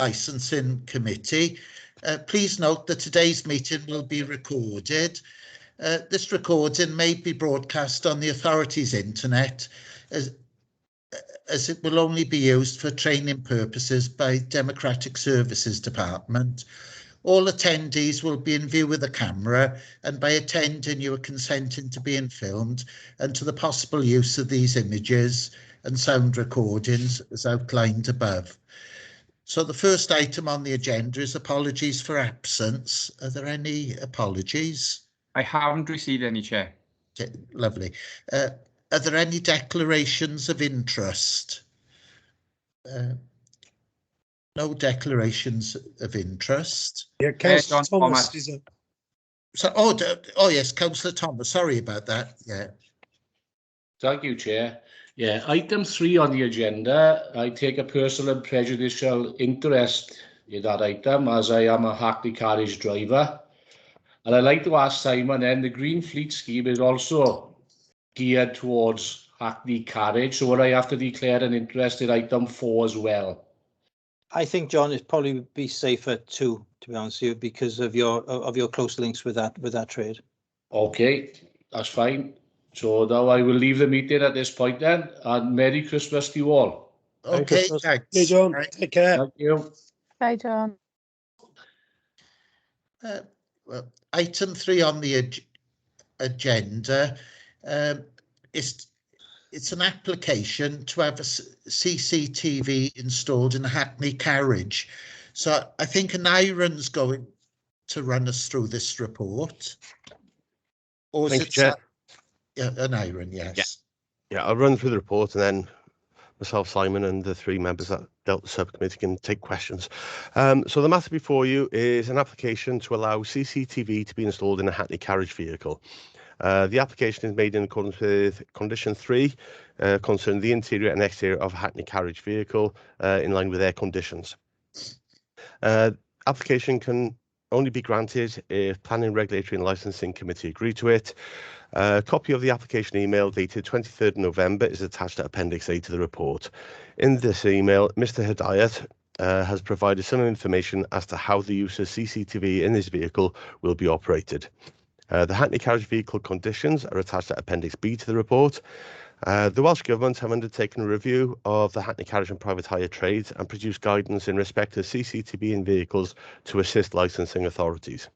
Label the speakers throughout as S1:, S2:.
S1: Licensing Committee. Please note that today's meeting will be recorded. This recording may be broadcast on the authority's internet as it will only be used for training purposes by Democratic Services Department. All attendees will be in view with a camera, and by attending you are consenting to being filmed and to the possible use of these images and sound recordings as outlined above. So the first item on the agenda is apologies for absence. Are there any apologies?
S2: I haven't received any, Chair.
S1: Okay, lovely. Are there any declarations of interest? No declarations of interest.
S3: Yeah, Councillor Thomas is a...
S1: So, oh yes, Councillor Thomas. Sorry about that. Yeah.
S4: Thank you, Chair. Yeah, item 3 on the agenda. I take a personal and prejudicial interest in that item as I am a Hackney carriage driver. And I'd like to ask Simon, then the Green Fleet scheme is also geared towards Hackney carriage. So would I have to declare an interest in item 4 as well?
S5: I think, John, it'd probably be safer to be honest with you, because of your close links with that trade.
S4: Okay, that's fine. So now I will leave the meeting at this point then, and Merry Christmas to you all.
S1: Okay, thanks.
S3: Hey, John, take care.
S4: Thank you.
S6: Bye, John.
S1: Well, item 3 on the agenda it's an application to have a CCTV installed in a Hackney carriage. So I think Aniron's going to run us through this report. Or is it
S7: Chair.
S1: Yeah, Aniron, yes.
S7: Yeah, I'll run through the report and then myself, Simon, and the 3 members that dealt with the subcommittee can take questions. So the matter before you is an application to allow CCTV to be installed in a Hackney carriage vehicle. The application is made in accordance with condition 3 concerning the interior and exterior of a Hackney carriage vehicle in line with their conditions. Application can only be granted if Planning, Regulatory and Licensing Committee agree to it. A copy of the application email dated 23rd November is attached to Appendix A to the report. In this email, Mr. Hidayat has provided some information as to how the use of CCTV in this vehicle will be operated. The Hackney carriage vehicle conditions are attached to Appendix B to the report. The Welsh Government have undertaken a review of the Hackney carriage and private hire trades and produced guidance in respect of CCTV in vehicles to assist licensing authorities.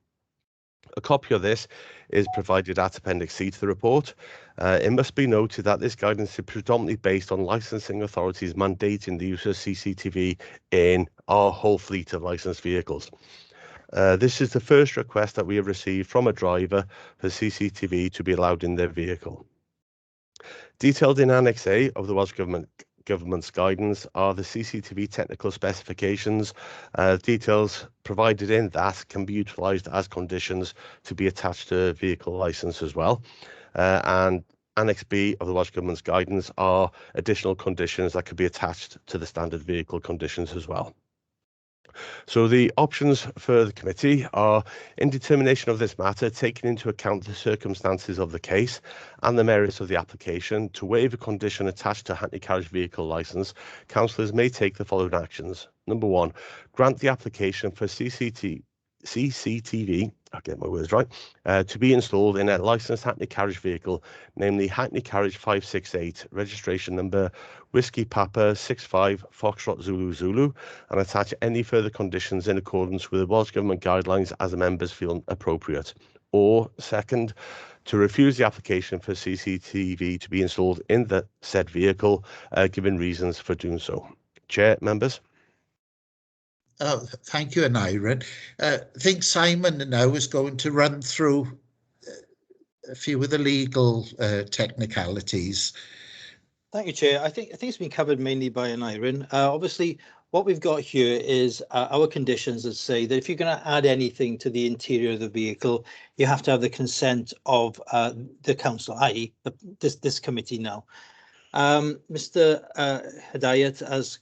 S7: A copy of this is provided at Appendix C to the report. It must be noted that this guidance is predominantly based on licensing authorities mandating the use of CCTV in our whole fleet of licensed vehicles. This is the first request that we have received from a driver for CCTV to be allowed in their vehicle. Detailed in Annex A of the Welsh Government's guidance are the CCTV technical specifications. Details provided in that can be utilised as conditions to be attached to vehicle licence as well. And Annex B of the Welsh Government's guidance are additional conditions that could be attached to the standard vehicle conditions as well. So the options for the committee are, in determination of this matter, taking into account the circumstances of the case and the merits of the application, to waive a condition attached to Hackney carriage vehicle licence, councillors may take the following actions. Number 1, grant the application for CCTV, I'll get my words right, to be installed in a licensed Hackney carriage vehicle, namely Hackney Carriage 568, registration number Whiskey Papa 65 Foxtrot Zulu Zulu, and attach any further conditions in accordance with the Welsh Government guidelines as the members feel appropriate. Or, second, to refuse the application for CCTV to be installed in the said vehicle, given reasons for doing so. Chair, members.
S1: Oh, thank you, Aniron. I think Simon now is going to run through a few of the legal technicalities.
S5: Thank you, Chair. I think it's been covered mainly by Aniron. Obviously, what we've got here is our conditions that say that if you're going to add anything to the interior of the vehicle, you have to have the consent of the council, i.e. this committee now. Mr. Hidayat has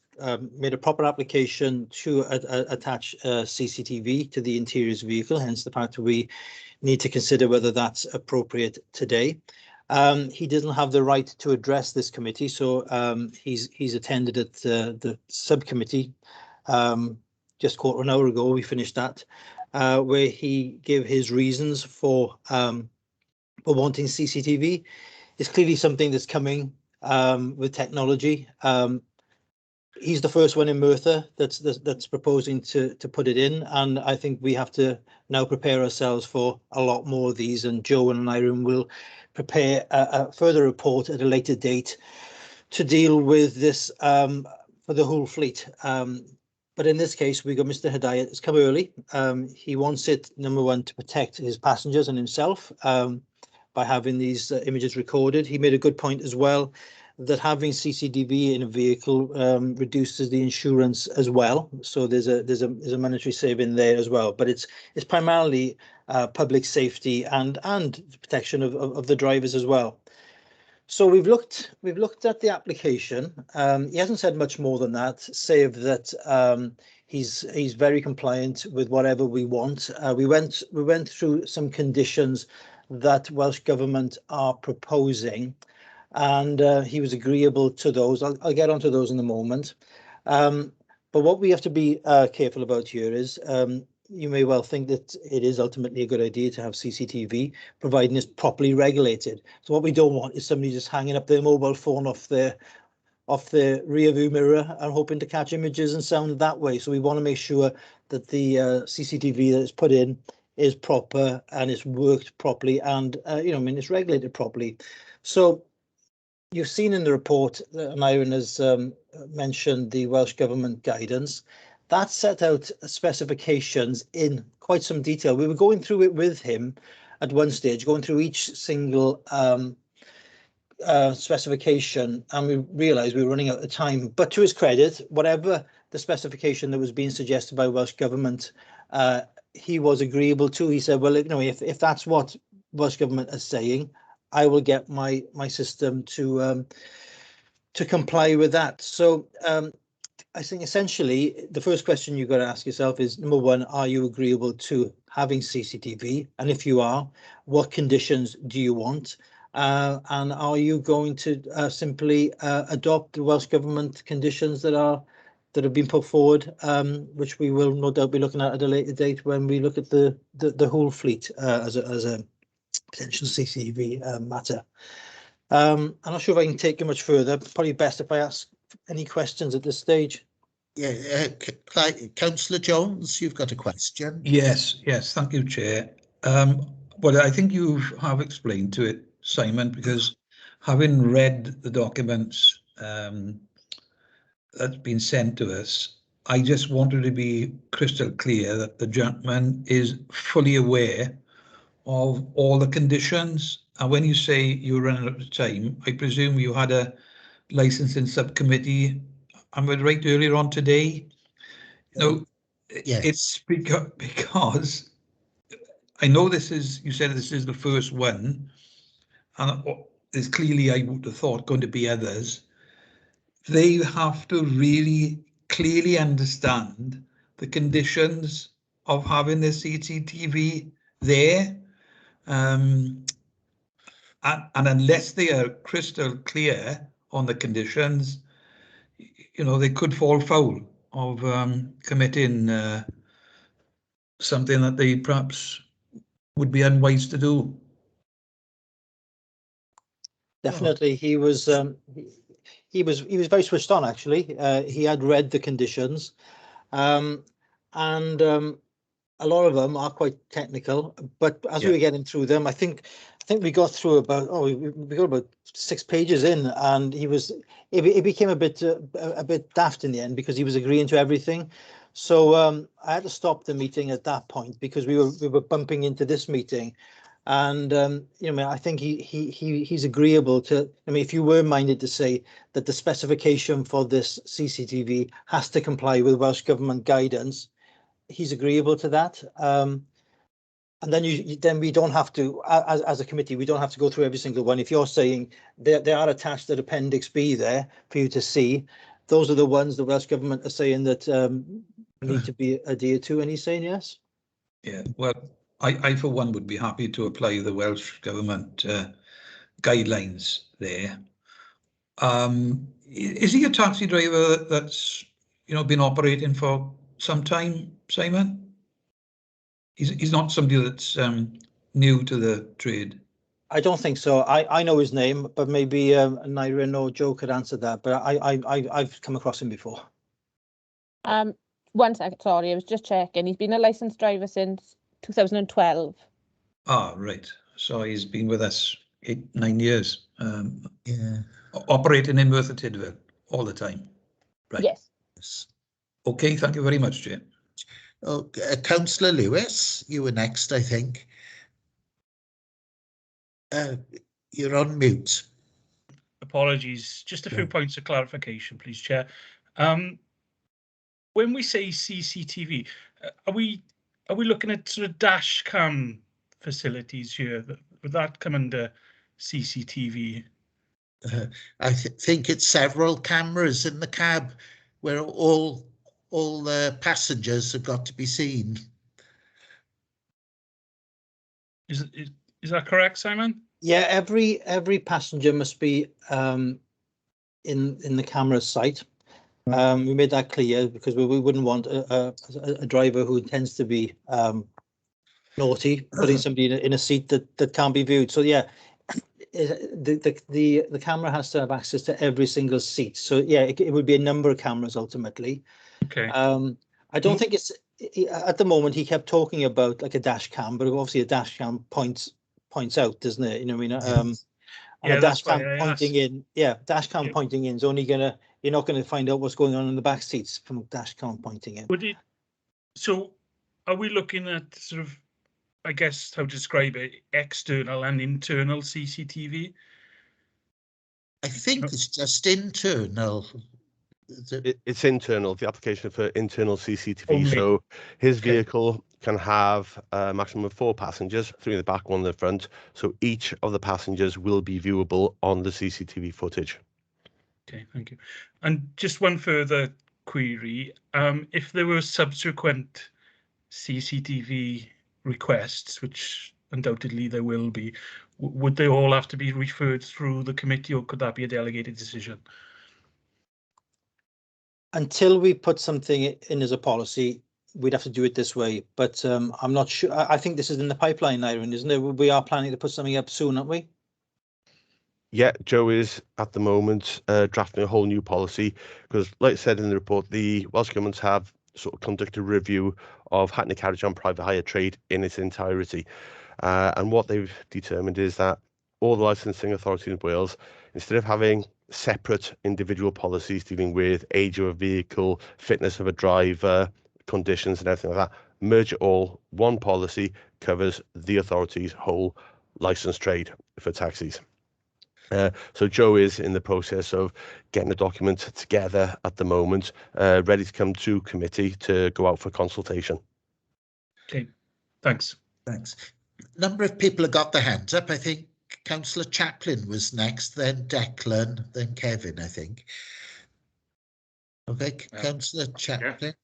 S5: made a proper application to attach CCTV to the interior's vehicle, hence the fact that we need to consider whether that's appropriate today. He doesn't have the right to address this committee, so he's attended at the subcommittee just quarter an hour ago, we finished that, where he gave his reasons for wanting CCTV. It's clearly something that's coming with technology. He's the first one in Merthyr that's proposing to put it in, and I think we have to now prepare ourselves for a lot more of these. And Joe and Irene will prepare a further report at a later date to deal with this for the whole fleet. But in this case, we got Mr. Hidayat. It's come early. He wants it, number one, to protect his passengers and himself by having these images recorded. He made a good point as well, that having CCTV in a vehicle reduces the insurance as well. So there's a monetary saving there as well. But it's primarily public safety and protection of the drivers as well. So we've looked at the application. He hasn't said much more than that, save that he's very compliant with whatever we want. We went through some conditions that Welsh Government are proposing, and he was agreeable to those. I'll get onto those in a moment. But what we have to be careful about here is you may well think that it is ultimately a good idea to have CCTV, providing it's properly regulated. So what we don't want is somebody just hanging up their mobile phone off their rear view mirror and hoping to catch images and sound that way. So we want to make sure that the CCTV that is put in is proper and it's worked properly, and it's regulated properly. So you've seen in the report, and Irene has mentioned the Welsh Government guidance. That set out specifications in quite some detail. We were going through it with him at one stage, going through each single specification, and we realised we were running out of time. But to his credit, whatever the specification that was being suggested by Welsh Government, he was agreeable to. He said, well, if that's what Welsh Government is saying, I will get my system to comply with that. So I think essentially the first question you've got to ask yourself is, number one, are you agreeable to having CCTV? And if you are, what conditions do you want? And are you going to simply adopt the Welsh Government conditions that have been put forward, which we will no doubt be looking at a later date when we look at the whole fleet as a potential CCTV matter. I'm not sure if I can take it much further. Probably best if I ask any questions at this stage.
S1: Yeah, Councillor Jones, you've got a question.
S6: Yes, thank you, Chair. Well, I think you have explained to it, Simon, because having read the documents that's been sent to us, I just wanted to be crystal clear that the gentleman is fully aware of all the conditions. And when you say you're running out of time, I presume you had a licensing subcommittee, and we're right earlier on today. Yes. It's because I know you said this is the first one, and there's clearly, I would have thought, going to be others. They have to really clearly understand the conditions of having the CCTV there. And unless they are crystal clear on the conditions, they could fall foul of committing something that they perhaps would be unwise to do.
S5: Definitely, he was very switched on. Actually, he had read the conditions, and a lot of them are quite technical. But as we were getting through them, I think we got through we got about 6 pages in, and it became a bit daft in the end because he was agreeing to everything. So I had to stop the meeting at that point because we were bumping into this meeting, and I think he's agreeable to. If you were minded to say that the specification for this CCTV has to comply with Welsh Government guidance, he's agreeable to that. And then we don't have to, as a committee, we don't have to go through every single one. If you're saying they are attached at Appendix B there for you to see, those are the ones the Welsh Government are saying that need to be adhered to, and he's saying yes.
S6: Yeah, well, I for one would be happy to apply the Welsh Government guidelines there. Is he a taxi driver that's been operating for some time, Simon? He's not somebody that's new to the trade.
S5: I don't think so. I know his name, but maybe Nyrin or Joe could answer that. But I've come across him before.
S8: 1 second, sorry, I was just checking. He's been a licensed driver since 2012.
S6: Ah, right. So he's been with us 8-9 years.
S1: Yeah.
S6: Operating in Merthyr Tydfil all the time. Right.
S8: Yes.
S6: Okay, thank you very much, Jay.
S1: Oh, Councillor Lewis, you were next, I think. You're on mute.
S3: Apologies. Just a few points of clarification, please, Chair. When we say CCTV, are we looking at sort of dash cam facilities here? Would that come under CCTV?
S1: I think it's several cameras in the cab where all the passengers have got to be seen.
S3: Is that correct, Simon?
S5: Yeah, every passenger must be in the camera sight. We made that clear because we wouldn't want a driver who intends to be naughty putting somebody in a seat that can't be viewed. So yeah, the camera has to have access to every single seat. So yeah, it would be a number of cameras ultimately.
S3: Okay.
S5: I don't think it's at the moment. He kept talking about like a dash cam, but obviously a dash cam points out, doesn't it? You know, I mean, and a dash cam pointing in, dash cam pointing in is only you're not gonna find out what's going on in the back seats from dash cam pointing in.
S3: So are we looking at sort of, I guess, how to describe it, external and internal CCTV?
S1: I think it's just internal.
S7: It's internal, the application for internal CCTV.
S3: Only.
S7: So his vehicle can have a maximum of 4 passengers, 3 in the back, 1 in the front. So each of the passengers will be viewable on the CCTV footage.
S3: Okay, thank you. And just one further query. If there were subsequent CCTV requests, which undoubtedly there will be, would they all have to be referred through the committee, or could that be a delegated decision?
S5: Until we put something in as a policy, we'd have to do it this way. But I'm not sure. I think this is in the pipeline, Irene, isn't it? We are planning to put something up soon, aren't we?
S7: Yeah, Joe is at the moment drafting a whole new policy because, like I said in the report, the Welsh Government have sort of conducted a review of Hackney Carriage on private hire trade in its entirety. And what they've determined is that all the licensing authorities in Wales, instead of having separate individual policies dealing with age of a vehicle, fitness of a driver, conditions and everything like that, merge it all. One policy covers the authority's whole license trade for taxis. So Joe is in the process of getting a document together at the moment, ready to come to committee to go out for consultation.
S3: Okay, thanks.
S1: Thanks. A number of people have got their hands up. I think Councillor Chaplin was next, then Declan, then Kevin, I think. Okay, Councillor Chaplin.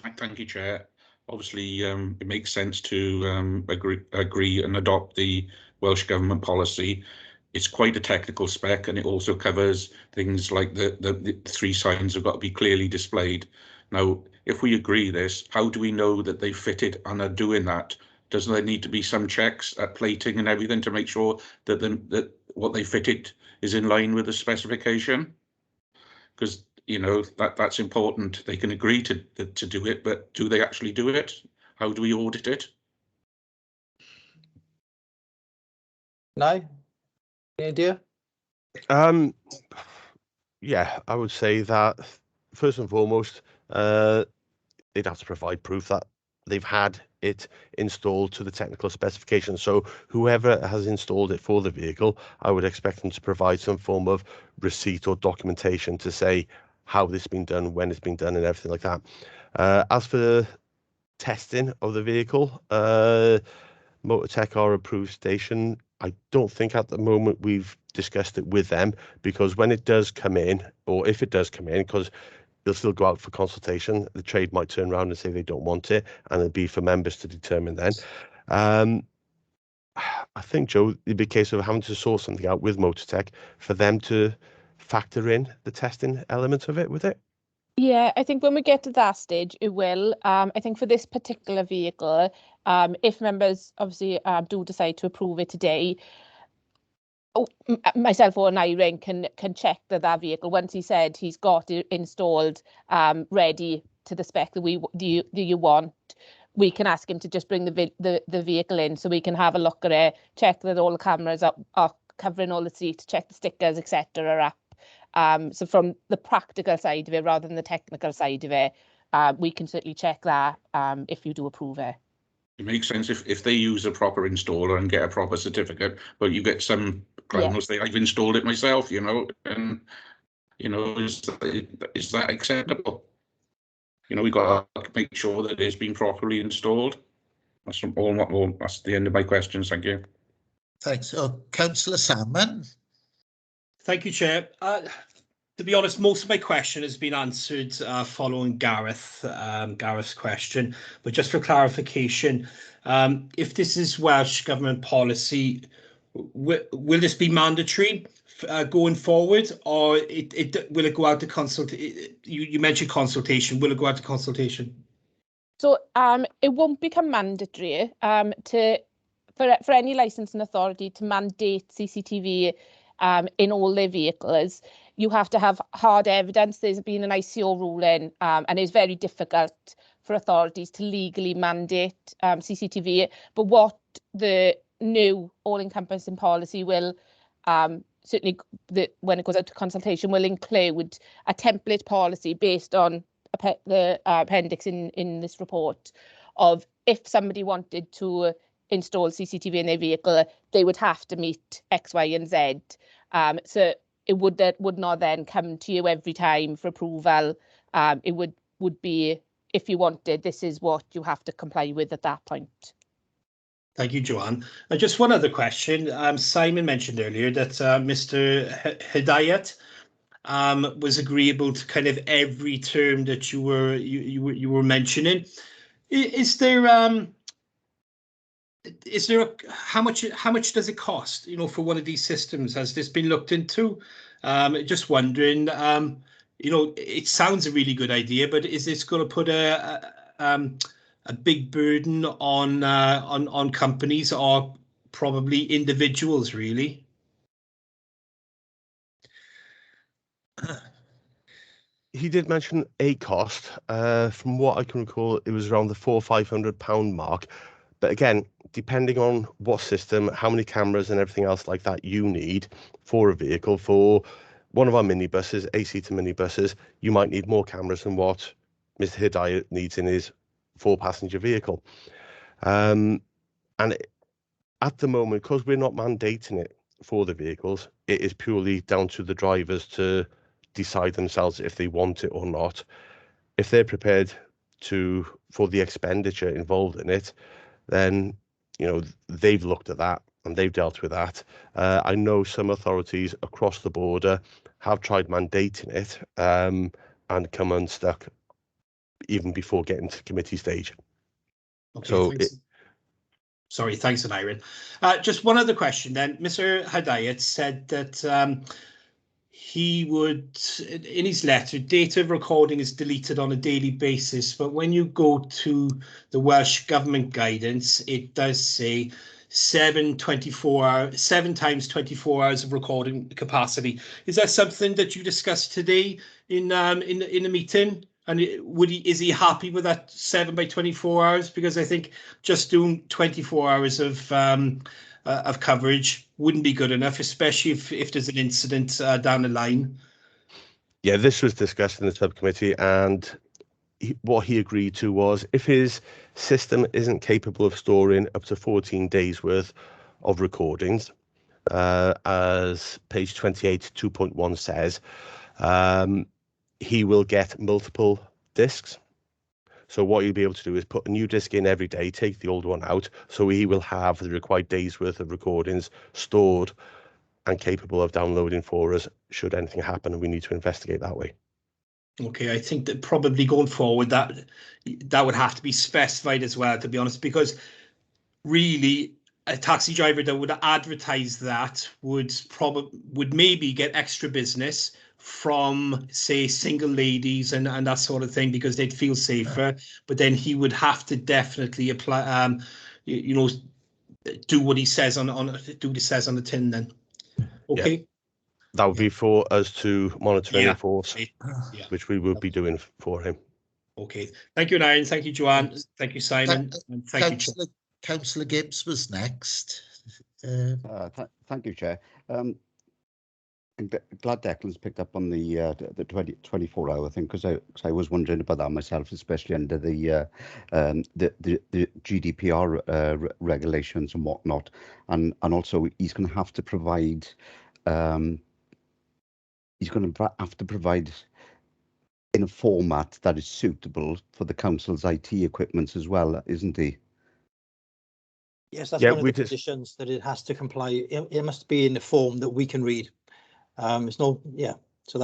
S9: Yeah. Thank you, Chair. Obviously, it makes sense to agree and adopt the Welsh Government policy. It's quite a technical spec, and it also covers things like the 3 signs have got to be clearly displayed. Now, if we agree this, how do we know that they fitted and are doing that? Doesn't there need to be some checks at plating and everything to make sure that that what they fitted is in line with the specification? Because you know that's important. They can agree to do it, but do they actually do it? How do we audit it?
S5: No? Any idea?
S7: Yeah, I would say that first and foremost, they'd have to provide proof that they've had it installed to the technical specifications. So whoever has installed it for the vehicle, I would expect them to provide some form of receipt or documentation to say how this has been done, when it's been done, and everything like that. As for the testing of the vehicle, Motortech are approved station. I don't think at the moment we've discussed it with them, because when it does come in, or if it does come in, because they'll still go out for consultation, the trade might turn around and say they don't want it, and it'll be for members to determine then. I think, Joe, it'd be a case of having to sort something out with Motortech for them to factor in the testing element of it with it.
S8: Yeah, I think when we get to that stage, it will. I think for this particular vehicle, if members obviously do decide to approve it today, myself or Irene can check that vehicle once he said he's got it installed, ready to the spec that do you want. We can ask him to just bring the vehicle in so we can have a look at it, check that all the cameras are covering all the seats, check the stickers, etc. are up. So from the practical side of it, rather than the technical side of it, we can certainly check that if you do approve it.
S9: It makes sense if they use a proper installer and get a proper certificate, but you get some client will say, I've installed it myself, and, is that acceptable? We've got to make sure that it's been properly installed. That's that's the end of my questions. Thank you.
S1: Thanks. Councillor Salmon.
S10: Thank you, Chair. To be honest, most of my question has been answered following Gareth's question. But just for clarification, if this is Welsh Government policy, will this be mandatory going forward, or will it go out to consultation? You mentioned consultation. Will it go out to consultation?
S8: So it won't become mandatory for any licensing authority to mandate CCTV in all their vehicles. You have to have hard evidence. There's been an ICO ruling, and it's very difficult for authorities to legally mandate CCTV. But what the new all-encompassing policy will certainly, when it goes out to consultation, will include a template policy based on the appendix in this report of if somebody wanted to install CCTV in their vehicle, they would have to meet X, Y, and Z. So it would not then come to you every time for approval. It would be, if you wanted, this is what you have to comply with at that point.
S10: Thank you, Joanne. Just one other question. Simon mentioned earlier that Mr. Hidayat was agreeable to kind of every term that you were mentioning. Is there how much does it cost? For one of these systems, has this been looked into? Just wondering. It sounds a really good idea, but is this going to put a big burden on companies or probably individuals, really?
S7: He did mention a cost. From what I can recall, it was around the £400 or £500 mark. But again, depending on what system, how many cameras and everything else like that you need for a vehicle, for one of our minibuses, A-seater minibuses, you might need more cameras than what Mr. Hidayat needs in his 4-passenger vehicle. And at the moment, because we're not mandating it for the vehicles, it is purely down to the drivers to decide themselves if they want it or not. If they're prepared for the expenditure involved in it, then they've looked at that and they've dealt with that. I know some authorities across the border have tried mandating it and come unstuck even before getting to committee stage.
S10: Okay,
S7: so
S10: thanks. Sorry, thanks, Irene. Just one other question then. Mr. Hidayat said that he would, in his letter, data recording is deleted on a daily basis, but when you go to the Welsh Government guidance, it does say 7 times 24 hours of recording capacity. Is that something that you discussed today in the meeting? And is he happy with that 7 by 24 hours? Because I think just doing 24 hours of coverage wouldn't be good enough, especially if there's an incident down the line.
S7: Yeah, this was discussed in the subcommittee, and what he agreed to was if his system isn't capable of storing up to 14 days worth of recordings, as page 28 2.1 says, he will get multiple discs. So what you'll be able to do is put a new disc in every day, take the old one out, so he will have the required days worth of recordings stored and capable of downloading for us should anything happen and we need to investigate that way.
S10: Okay, I think that probably going forward that would have to be specified as well, to be honest, because really a taxi driver that would advertise that would maybe get extra business from, say, single ladies and that sort of thing, because they'd feel safer. But then he would have to definitely apply, you know, do what he says on the tin. Then, okay.
S7: Yeah. That would be for us to monitor and enforce,
S10: Yeah.
S7: which we will be doing for him.
S10: Okay. Thank you, Nigel. Thank you, Joanne. Thank you, Simon. And thank you,
S1: Councillor Gibbs was next.
S11: Thank you, Chair. I'm glad Declan's picked up on the 24-hour thing, because I was wondering about that myself, especially under the GDPR regulations and whatnot, and also he's going to have to provide in a format that is suitable for the council's IT equipment as well, isn't he?
S5: Yes, that's one of the conditions, that it has to comply. It must be in a form that we can read. It's no, yeah. So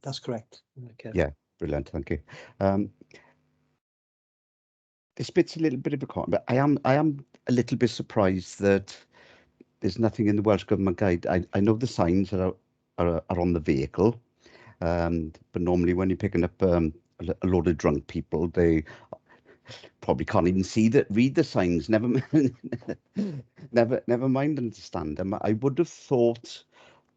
S5: that's correct. Okay.
S11: Yeah, brilliant. Thank you. This bit's a little bit of a con, but I am a little bit surprised that there's nothing in the Welsh Government Guide. I know the signs are on the vehicle, but normally when you're picking up a load of drunk people, they probably can't even read the signs. Never mind understand them. I would have thought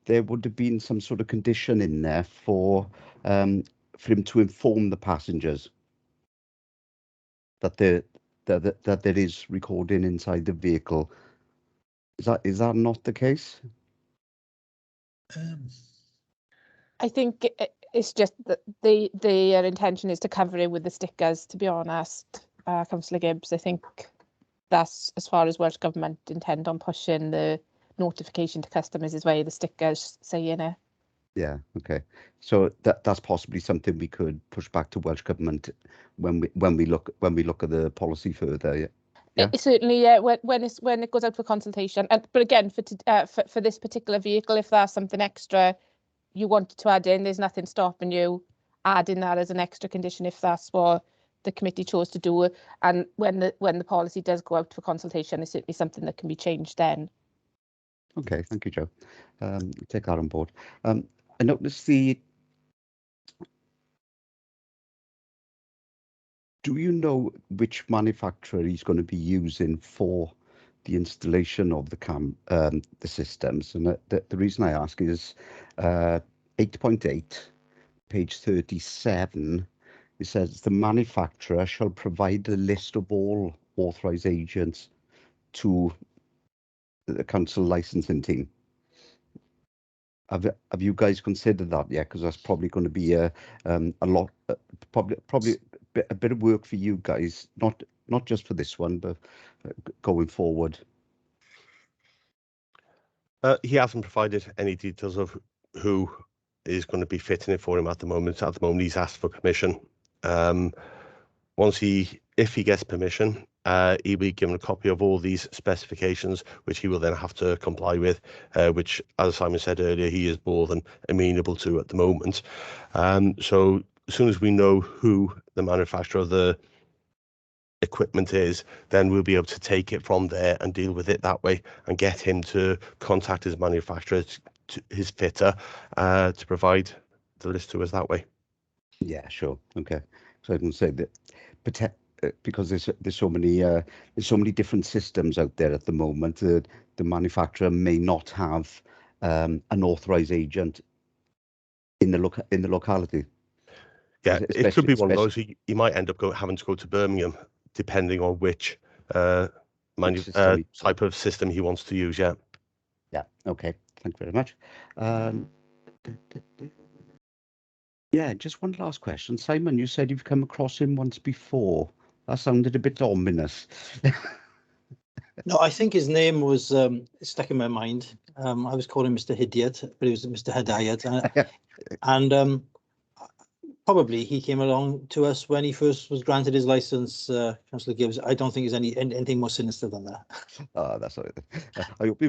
S11: there would have been some sort of condition in there for him to inform the passengers that there is recording inside the vehicle. Is that not the case?
S8: I think it's just that their intention is to cover it with the stickers, to be honest, Councillor Gibbs. I think that's as far as Welsh Government intend on pushing the notification to customers, is where the stickers saying it.
S11: Yeah, okay. So that's possibly something we could push back to Welsh Government when we look at the policy further. Yeah.
S8: Certainly, yeah. When it goes out for consultation, but again, for this particular vehicle, if there's something extra you wanted to add in, there's nothing stopping you adding that as an extra condition if that's what the committee chose to do. And when the policy does go out for consultation, it's certainly something that can be changed then.
S11: Okay, thank you, Joe. Take that on board. I noticed do you know which manufacturer he's going to be using for the installation of the systems? And the reason I ask is 8.8, page 37. It says the manufacturer shall provide a list of all authorised agents to the council licensing team. Have you guys considered that yet? Because that's probably going to be a lot, probably a bit of work for you guys, not just for this one, but going forward.
S7: He hasn't provided any details of who is going to be fitting it for him at the moment. At the moment, he's asked for permission. If he gets permission, he'll be given a copy of all these specifications, which he will then have to comply with, which, as Simon said earlier, he is more than amenable to at the moment. So as soon as we know who the manufacturer of the equipment is, then we'll be able to take it from there and deal with it that way, and get him to contact his manufacturer, his fitter, to provide the list to us that way.
S11: Yeah, sure. Okay. So I can say that, because there's so many different systems out there at the moment, the manufacturer may not have an authorised agent in the locality.
S7: Yeah, it could be one of those. He might end up having to go to Birmingham, depending on which type of system he wants to use. Yeah.
S11: Yeah. Okay. Thank you very much. Yeah, just one last question. Simon, you said you've come across him once before. That sounded a bit ominous.
S5: No, I think his name was stuck in my mind. I was calling Mr. Hidyat, but it was Mr. Hadayat. And probably he came along to us when he first was granted his license, Councillor Gibbs. I don't think there's anything more sinister than that.
S11: Oh, that's all right. I hope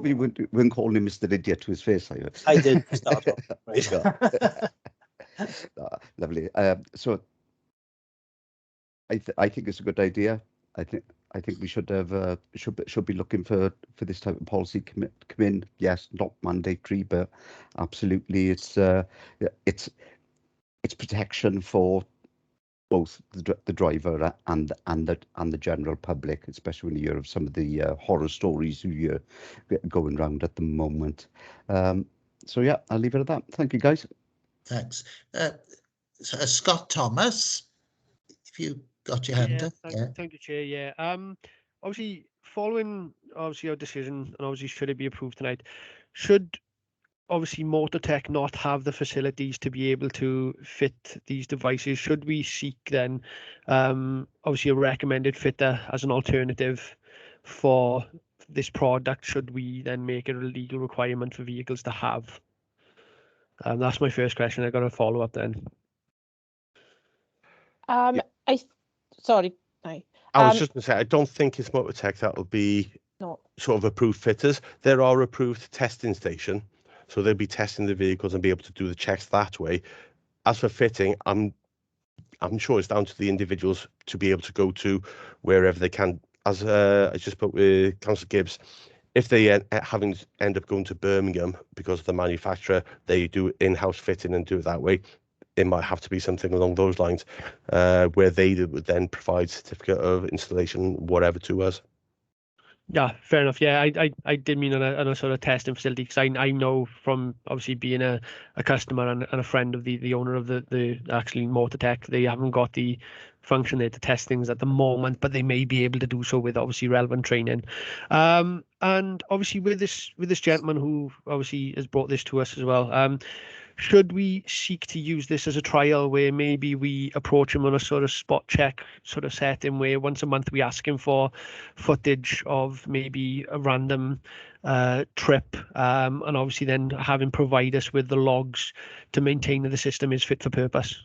S11: you weren't calling him Mr. Idiot to his face.
S5: I did start off. Right.
S11: Lovely. So I think it's a good idea. I I think we should have should be looking for this type of policy come in. Yes, not mandatory, but absolutely, it's protection for both the driver and the general public, especially when you hear of some of the horror stories you're going around at the moment. So yeah, I'll leave it at that. Thank you, guys.
S1: Thanks. Scott Thomas, if you got your hand up.
S12: Thank you, Chair. Yeah. Obviously, following our decision, and obviously should it be approved tonight, should obviously Motortech not have the facilities to be able to fit these devices, should we seek then obviously a recommended fitter as an alternative for this product? Should we then make it a legal requirement for vehicles to have? That's my first question. I got a follow up then.
S8: Sorry.
S7: I was just going to say, I don't think it's Motortech that will be sort of approved fitters. There are approved testing station, so they'll be testing the vehicles and be able to do the checks that way. As for fitting, I'm sure it's down to the individuals to be able to go to wherever they can. As I just spoke with Councillor Gibbs, if they end up going to Birmingham because of the manufacturer, they do in-house fitting and do it that way. It might have to be something along those lines, where they would then provide certificate of installation, whatever, to us.
S12: Yeah, fair enough. Yeah, I did mean on a sort of testing facility, because I know from obviously being a customer and a friend of the owner of the actually Motortech, they haven't got the function there to test things at the moment, but they may be able to do so with obviously relevant training. And obviously with this gentleman who obviously has brought this to us as well, should we seek to use this as a trial where maybe we approach him on a sort of spot check sort of setting where once a month we ask him for footage of maybe a random trip, and obviously then have him provide us with the logs to maintain that the system is fit for purpose?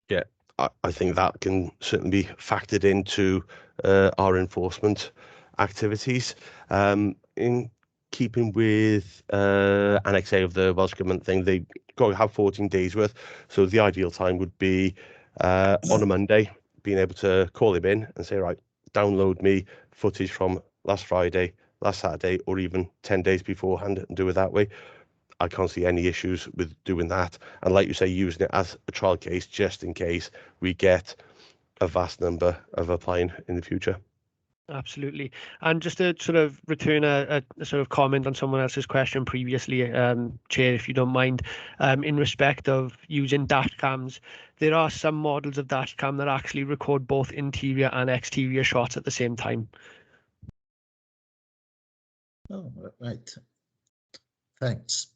S7: Yeah, I think that can certainly be factored into our enforcement activities. In keeping with Annex A of the Welsh Government thing, they got to have 14 days worth. So the ideal time would be on a Monday, being able to call him in and say, right, download me footage from last Friday, last Saturday, or even 10 days beforehand and do it that way. I can't see any issues with doing that. And like you say, using it as a trial case, just in case we get a vast number of applying in the future.
S12: Absolutely. And just to sort of return a sort of comment on someone else's question previously, Chair, if you don't mind, in respect of using dash cams, there are some models of dash cam that actually record both interior and exterior shots at the same time.
S1: Oh, right. Thanks.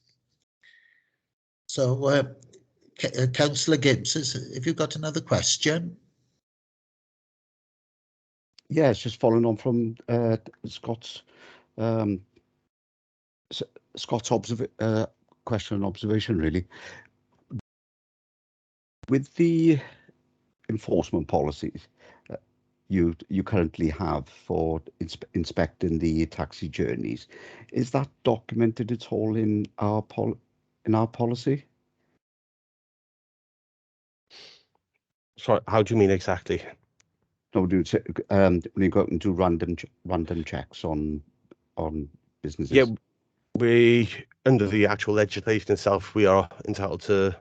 S1: So, Councillor Gibbs, have you got another question?
S11: Yeah, it's just following on from Scott's question and observation, really. With the enforcement policies you currently have for inspecting the taxi journeys, is that documented at all in our policy?
S7: Sorry, how do you mean exactly?
S11: No, when you go out and do random checks on businesses.
S7: Yeah, we, under the actual legislation itself, we are entitled to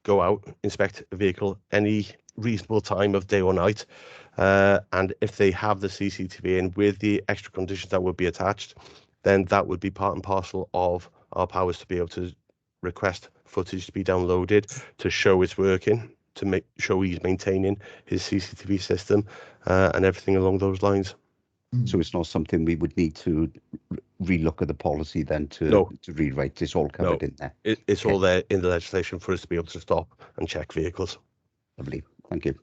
S7: go out, inspect a vehicle any reasonable time of day or night, and if they have the CCTV in with the extra conditions that would be attached, then that would be part and parcel of our powers to be able to request footage to be downloaded to show it's working, to make sure he's maintaining his CCTV system, and everything along those lines.
S11: So it's not something we would need to relook at the policy then to rewrite. It's all covered in there.
S7: It's all there in the legislation for us to be able to stop and check vehicles.
S11: Lovely, thank you.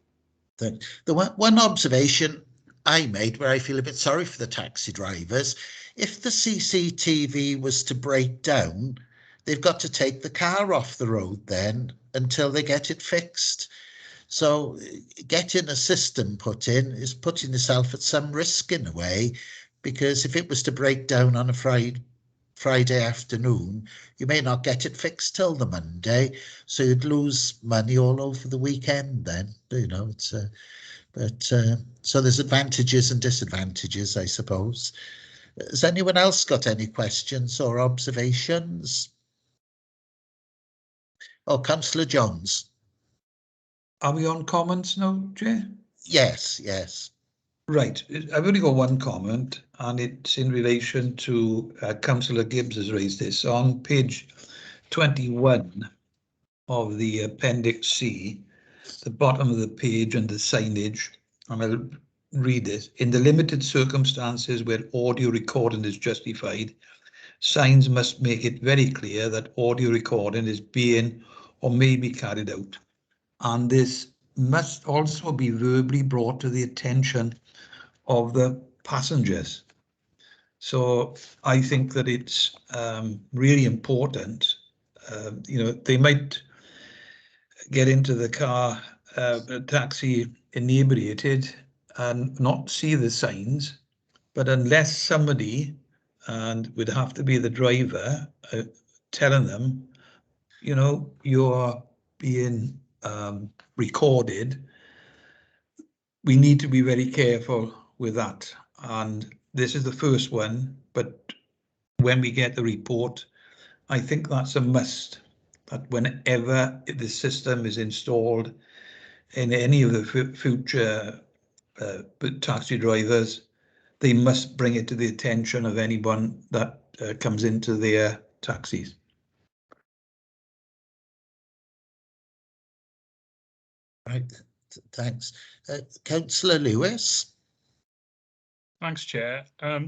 S1: The one observation I made where I feel a bit sorry for the taxi drivers, if the CCTV was to break down, they've got to take the car off the road then until they get it fixed. So getting a system put in is putting yourself at some risk in a way, because if it was to break down on a Friday afternoon, you may not get it fixed till the Monday, so you'd lose money all over the weekend then. You know, it's so there's advantages and disadvantages, I suppose. Has anyone else got any questions or observations? Oh, Councillor Jones.
S6: Are we on comments now, Chair?
S1: Yes, yes.
S6: Right. I've only got one comment, and it's in relation to Councillor Gibbs has raised this. On page 21 of the Appendix C, the bottom of the page under signage, and I'll read it. In the limited circumstances where audio recording is justified, signs must make it very clear that audio recording is being or may be carried out. And this must also be verbally brought to the attention of the passengers. So I think that it's really important. You know, they might get into the car, taxi inebriated and not see the signs, but unless somebody, and would have to be the driver, telling them, you know, you're being recorded, we need to be very careful with that. And this is the first one, but when we get the report, I think that's a must, that whenever the system is installed in any of the future taxi drivers, they must bring it to the attention of anyone that comes into their taxis.
S1: Right, thanks. Councillor Lewis.
S3: Thanks, Chair.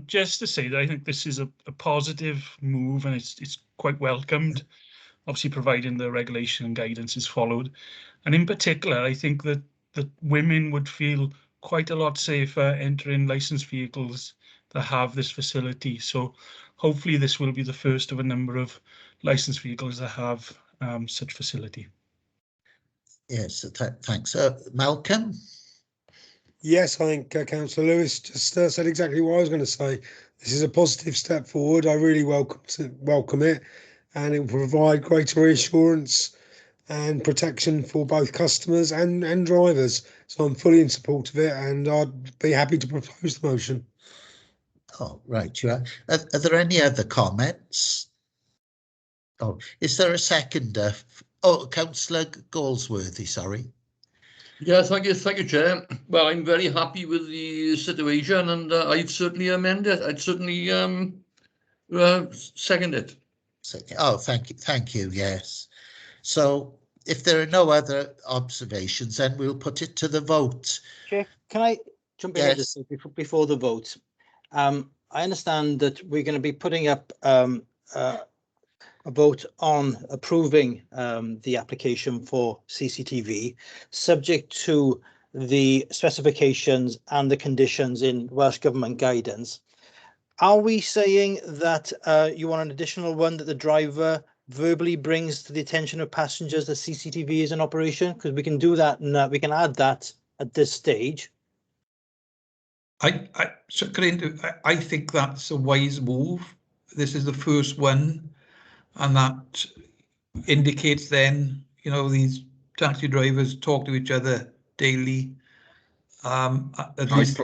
S3: Just to say that I think this is a positive move, and it's quite welcomed, obviously providing the regulation and guidance is followed. And in particular, I think that women would feel quite a lot safer entering licensed vehicles that have this facility. So hopefully this will be the first of a number of licensed vehicles that have such facility.
S1: Yes, thanks. Malcolm?
S13: Yes, I think Councillor Lewis just said exactly what I was going to say. This is a positive step forward. I really welcome it, and it will provide greater reassurance and protection for both customers and drivers. So I'm fully in support of it, and I'd be happy to propose the motion.
S1: Oh, right, you are. Are there any other comments? Oh, is there a seconder? Oh, Councillor Galsworthy, sorry.
S14: Yeah, thank you, Chair. Well, I'm very happy with the situation, and I'd certainly amend it. I'd certainly second it.
S1: Oh, thank you. Yes. So, if there are no other observations, then we'll put it to the vote.
S5: Chair, can I jump in just before the vote? I understand that we're going to be putting up a vote on approving the application for CCTV, subject to the specifications and the conditions in Welsh Government guidance. Are we saying that you want an additional one that the driver verbally brings to the attention of passengers that CCTV is in operation? Because we can do that, and we can add that at this stage.
S6: I think that's a wise move. This is the first one, and that indicates then, you know, these taxi drivers talk to each other daily. At least,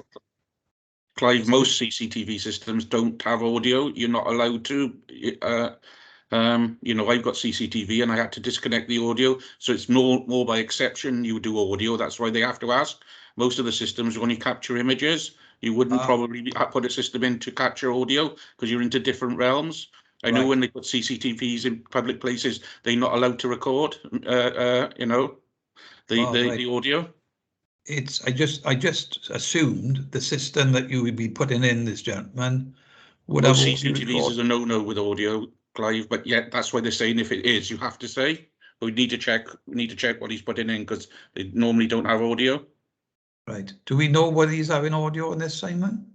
S9: Clive, most CCTV systems don't have audio. You're not allowed to. You know, I've got CCTV and I had to disconnect the audio, so it's more by exception you do audio. That's why they have to ask. Most of the systems only capture images. You wouldn't probably put a system in to capture audio because you're into different realms. I know when they put CCTVs in public places, they're not allowed to record. You know, the audio.
S6: I just assumed the system that you would be putting in, this gentleman, would have
S9: CCTVs is a no-no with audio, Clive. But yeah, that's why they're saying if it is, you have to say. But we need to check. We need to check what he's putting in because they normally don't have audio.
S6: Right. Do we know whether he's having audio on this, Simon?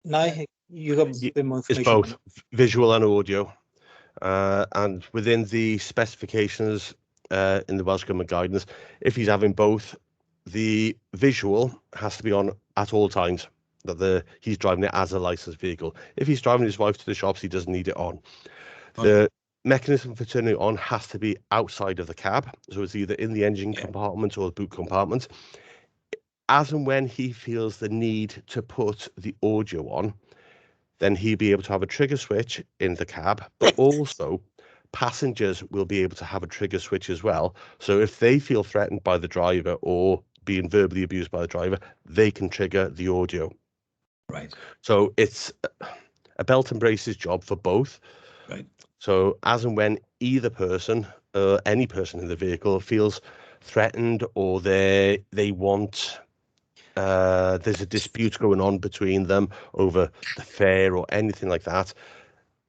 S5: No, you got a bit more information.
S7: It's both visual and audio, and within the specifications in the Welsh Government guidance, if he's having both, the visual has to be on at all times. that he's driving it as a licensed vehicle. If he's driving his wife to the shops, he doesn't need it on. The mechanism for turning it on has to be outside of the cab, so it's either in the engine compartment or the boot compartment. As and when he feels the need to put the audio on, then he'll be able to have a trigger switch in the cab, but also passengers will be able to have a trigger switch as well. So if they feel threatened by the driver or being verbally abused by the driver, they can trigger the audio.
S6: Right.
S7: So it's a belt and braces job for both.
S6: Right.
S7: So as and when either person, any person in the vehicle feels threatened or they want, there's a dispute going on between them over the fare or anything like that,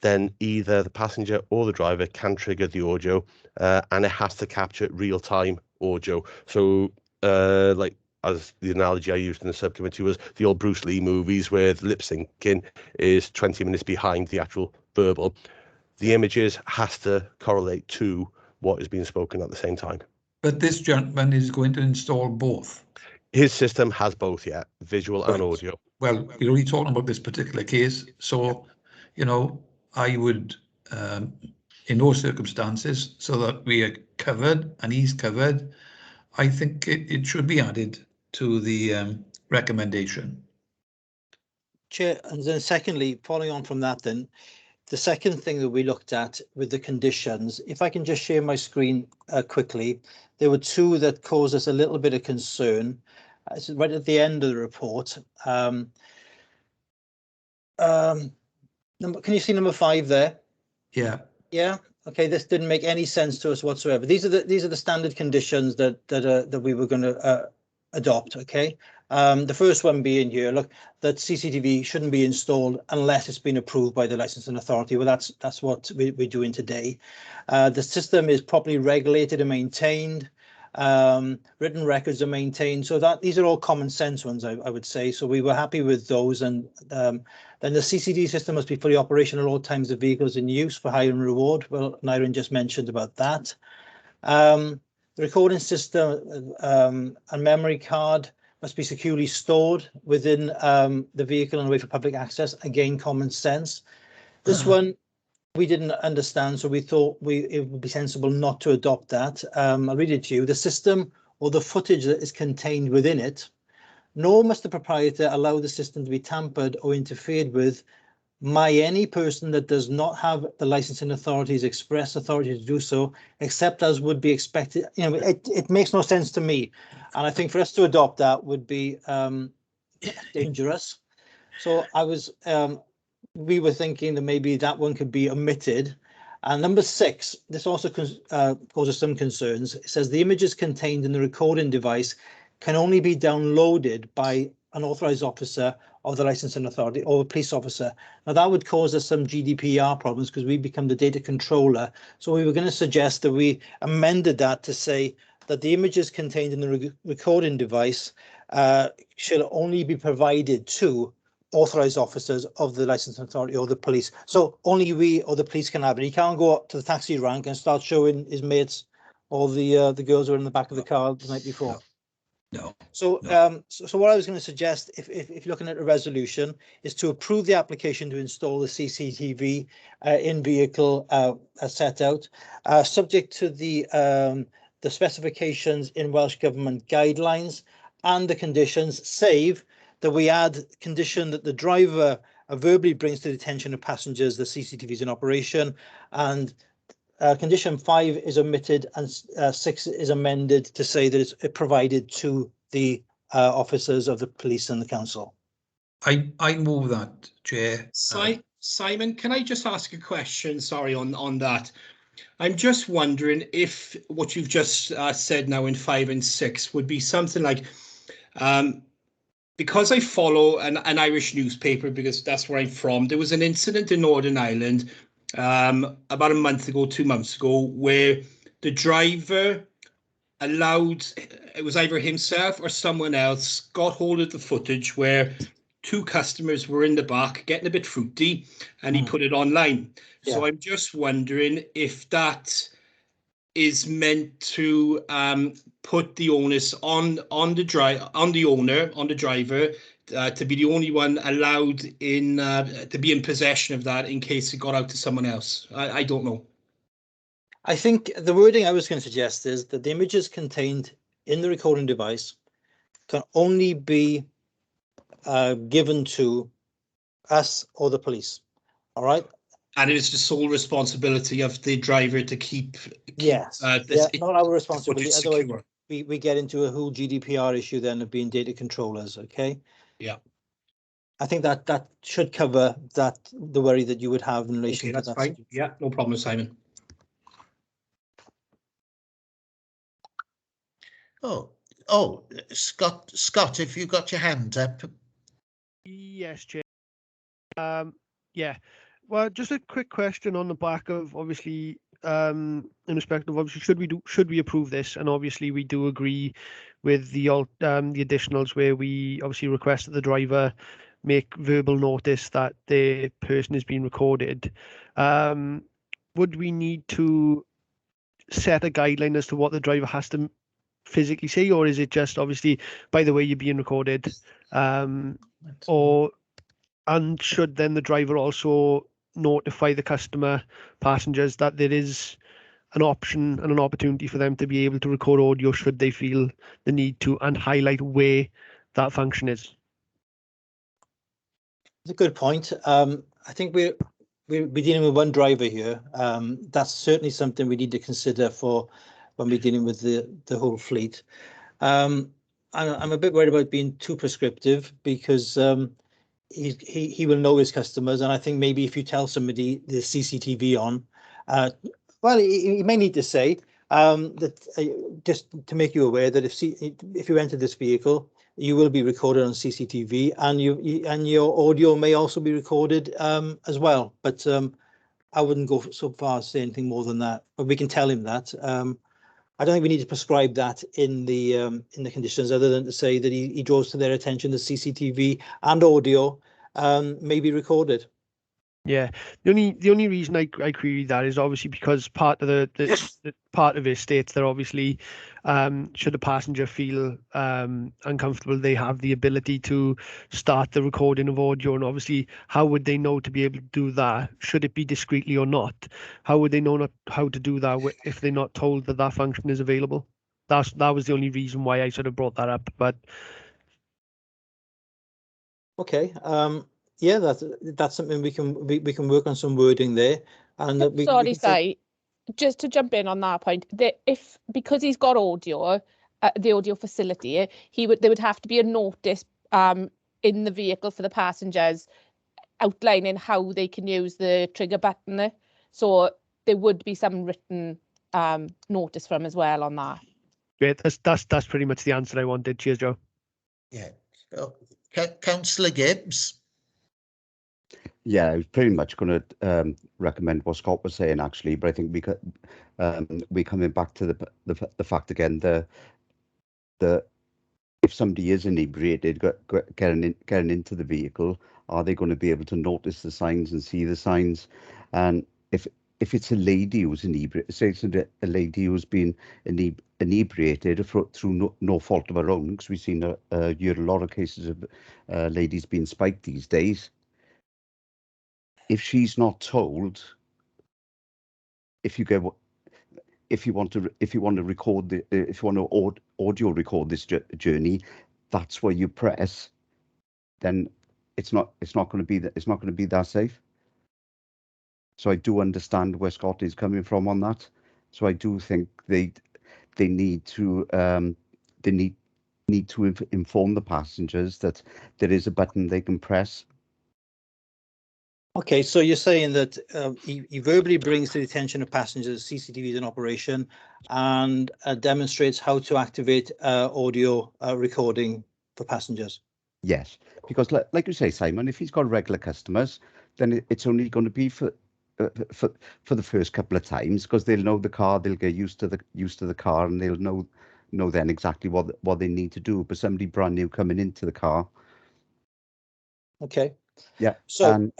S7: then either the passenger or the driver can trigger the audio, and it has to capture real-time audio. So like, as the analogy I used in the subcommittee was the old Bruce Lee movies where the lip syncing is 20 minutes behind the actual verbal. The images has to correlate to what is being spoken at the same time.
S6: But this gentleman is going to install both.
S7: His system has both, yeah, visual and audio.
S6: Well, we're only talking about this particular case, so, you know, I would, in those circumstances, so that we are covered and he's covered, I think it should be added to the recommendation.
S5: Chair, and then secondly, following on from that then, the second thing that we looked at with the conditions, if I can just share my screen quickly, there were two that caused us a little bit of concern. It's right at the end of the report. Can you see number 5 there?
S6: Yeah.
S5: Yeah. Okay. This didn't make any sense to us whatsoever. These are the standard conditions that we were going to adopt. Okay. The first one being here, look, that CCTV shouldn't be installed unless it's been approved by the licensing authority. Well, that's what we're doing today. The system is properly regulated and maintained. Written records are maintained, so that these are all common sense ones, I would say. So we were happy with those, and then the CCD system must be fully operational at all times the vehicles in use for hire and reward. Well, Nyron just mentioned about that. The recording system and memory card must be securely stored within the vehicle and away for public access. Again, common sense. This one we didn't understand, so we thought it would be sensible not to adopt that. I'll read it to you. The system or the footage that is contained within it, nor must the proprietor allow the system to be tampered or interfered with by any person that does not have the licensing authority's express authority to do so, except as would be expected. You know, it makes no sense to me, and I think for us to adopt that would be dangerous. So we were thinking that maybe that one could be omitted. And number 6, this also causes some concerns. It says the images contained in the recording device can only be downloaded by an authorized officer of the licensing authority or a police officer. Now that would cause us some GDPR problems because we become the data controller. So we were going to suggest that we amended that to say that the images contained in the recording device should only be provided to authorized officers of the licensing authority or the police. So only we or the police can have it. He can't go up to the taxi rank and start showing his mates all the girls who are in the back of the car the night before.
S6: No.
S5: So what I was going to suggest, if you're looking at a resolution, is to approve the application to install the CCTV in vehicle as set out, subject to the specifications in Welsh Government guidelines and the conditions, save that we add condition that the driver verbally brings to the attention of passengers the CCTVs in operation, and condition 5 is omitted and 6 is amended to say that it's provided to the officers of the police and the council.
S6: I move that, Chair.
S10: Simon, can I just ask a question? Sorry, on that. I'm just wondering if what you've just said now in 5 and 6 would be something like, because I follow an Irish newspaper, because that's where I'm from, there was an incident in Northern Ireland about a month ago, 2 months ago, where the driver allowed, it was either himself or someone else, got hold of the footage where 2 customers were in the back getting a bit fruity, and he put it online. Yeah. So I'm just wondering if that is meant to put the onus on the driver to be the only one allowed in to be in possession of that in case it got out to someone else? I don't know.
S5: I think the wording I was going to suggest is that the images contained in the recording device can only be given to us or the police. All right.
S10: And it is the sole responsibility of the driver to keep
S5: yes,
S10: this,
S5: not our responsibility. Otherwise,
S10: secure.
S5: we get into a whole GDPR issue then of being data controllers. Okay.
S10: Yeah.
S5: I think that should cover the worry that you would have in relation
S10: Okay,
S5: to
S10: that's
S5: that.
S10: fine. Yeah, no problem, Simon.
S1: Oh, Scott, have you got your hand up?
S12: Yes, Chair. Yeah. Well, just a quick question on the back of obviously, in respect of obviously, should we approve this? And obviously, we do agree with the additionals where we obviously request that the driver make verbal notice that the person is being recorded. Would we need to set a guideline as to what the driver has to physically say, or is it just obviously, by the way, you're being recorded? And should then the driver also notify the passengers that there is an option and an opportunity for them to be able to record audio should they feel the need to, and highlight where that function is?
S5: It's a good point. I think we're dealing with one driver here. That's certainly something we need to consider for when we're dealing with the whole fleet. I'm a bit worried about being too prescriptive because he will know his customers, and I think maybe if you tell somebody there's CCTV on, well, he may need to say that just to make you aware that if you enter this vehicle, you will be recorded on CCTV, and your audio may also be recorded as well. But I wouldn't go so far as say anything more than that. But we can tell him that. I don't think we need to prescribe that in the conditions, other than to say that he draws to their attention that CCTV and audio may be recorded.
S12: Yeah, the only reason I query that is obviously because part of the part of it states that obviously, should a passenger feel uncomfortable, they have the ability to start the recording of audio, and obviously, how would they know to be able to do that? Should it be discreetly or not? How would they know how to do that if they're not told that that function is available? That was the only reason why I sort of brought that up. But
S5: okay. Yeah, that's something we can work on some wording there. And
S8: sorry, Si, just to jump in on that point, that because he's got audio, the audio facility, there would have to be a notice in the vehicle for the passengers outlining how they can use the trigger button. So there would be some written notice from as well on that.
S12: Great, that's pretty much the answer I wanted. Cheers, Joe.
S1: Yeah. Councillor Gibbs.
S11: Yeah, I was pretty much going to recommend what Scott was saying actually, but I think we're coming back to the fact again the if somebody is inebriated getting into the vehicle, are they going to be able to notice the signs and see the signs? And if it's a lady who's inebriated, say it's a lady who's been inebriated through no fault of her own, because we've seen a lot of cases of ladies being spiked these days. If she's not told, if you want to record if you want to audio record this journey, that's where you press. Then it's not going to be that safe. So I do understand where Scott is coming from on that. So I do think they need to inform the passengers that there is a button they can press.
S5: Okay, so you're saying that he verbally brings to the attention of passengers CCTVs in operation and demonstrates how to activate audio recording for passengers.
S11: Yes, because like you say, Simon, if he's got regular customers, then it's only going to be for the first couple of times, because they'll know the car, they'll get used to the car, and they'll know then exactly what they need to do. But somebody brand new coming into the car.
S5: Okay.
S11: Yeah.
S5: So
S11: and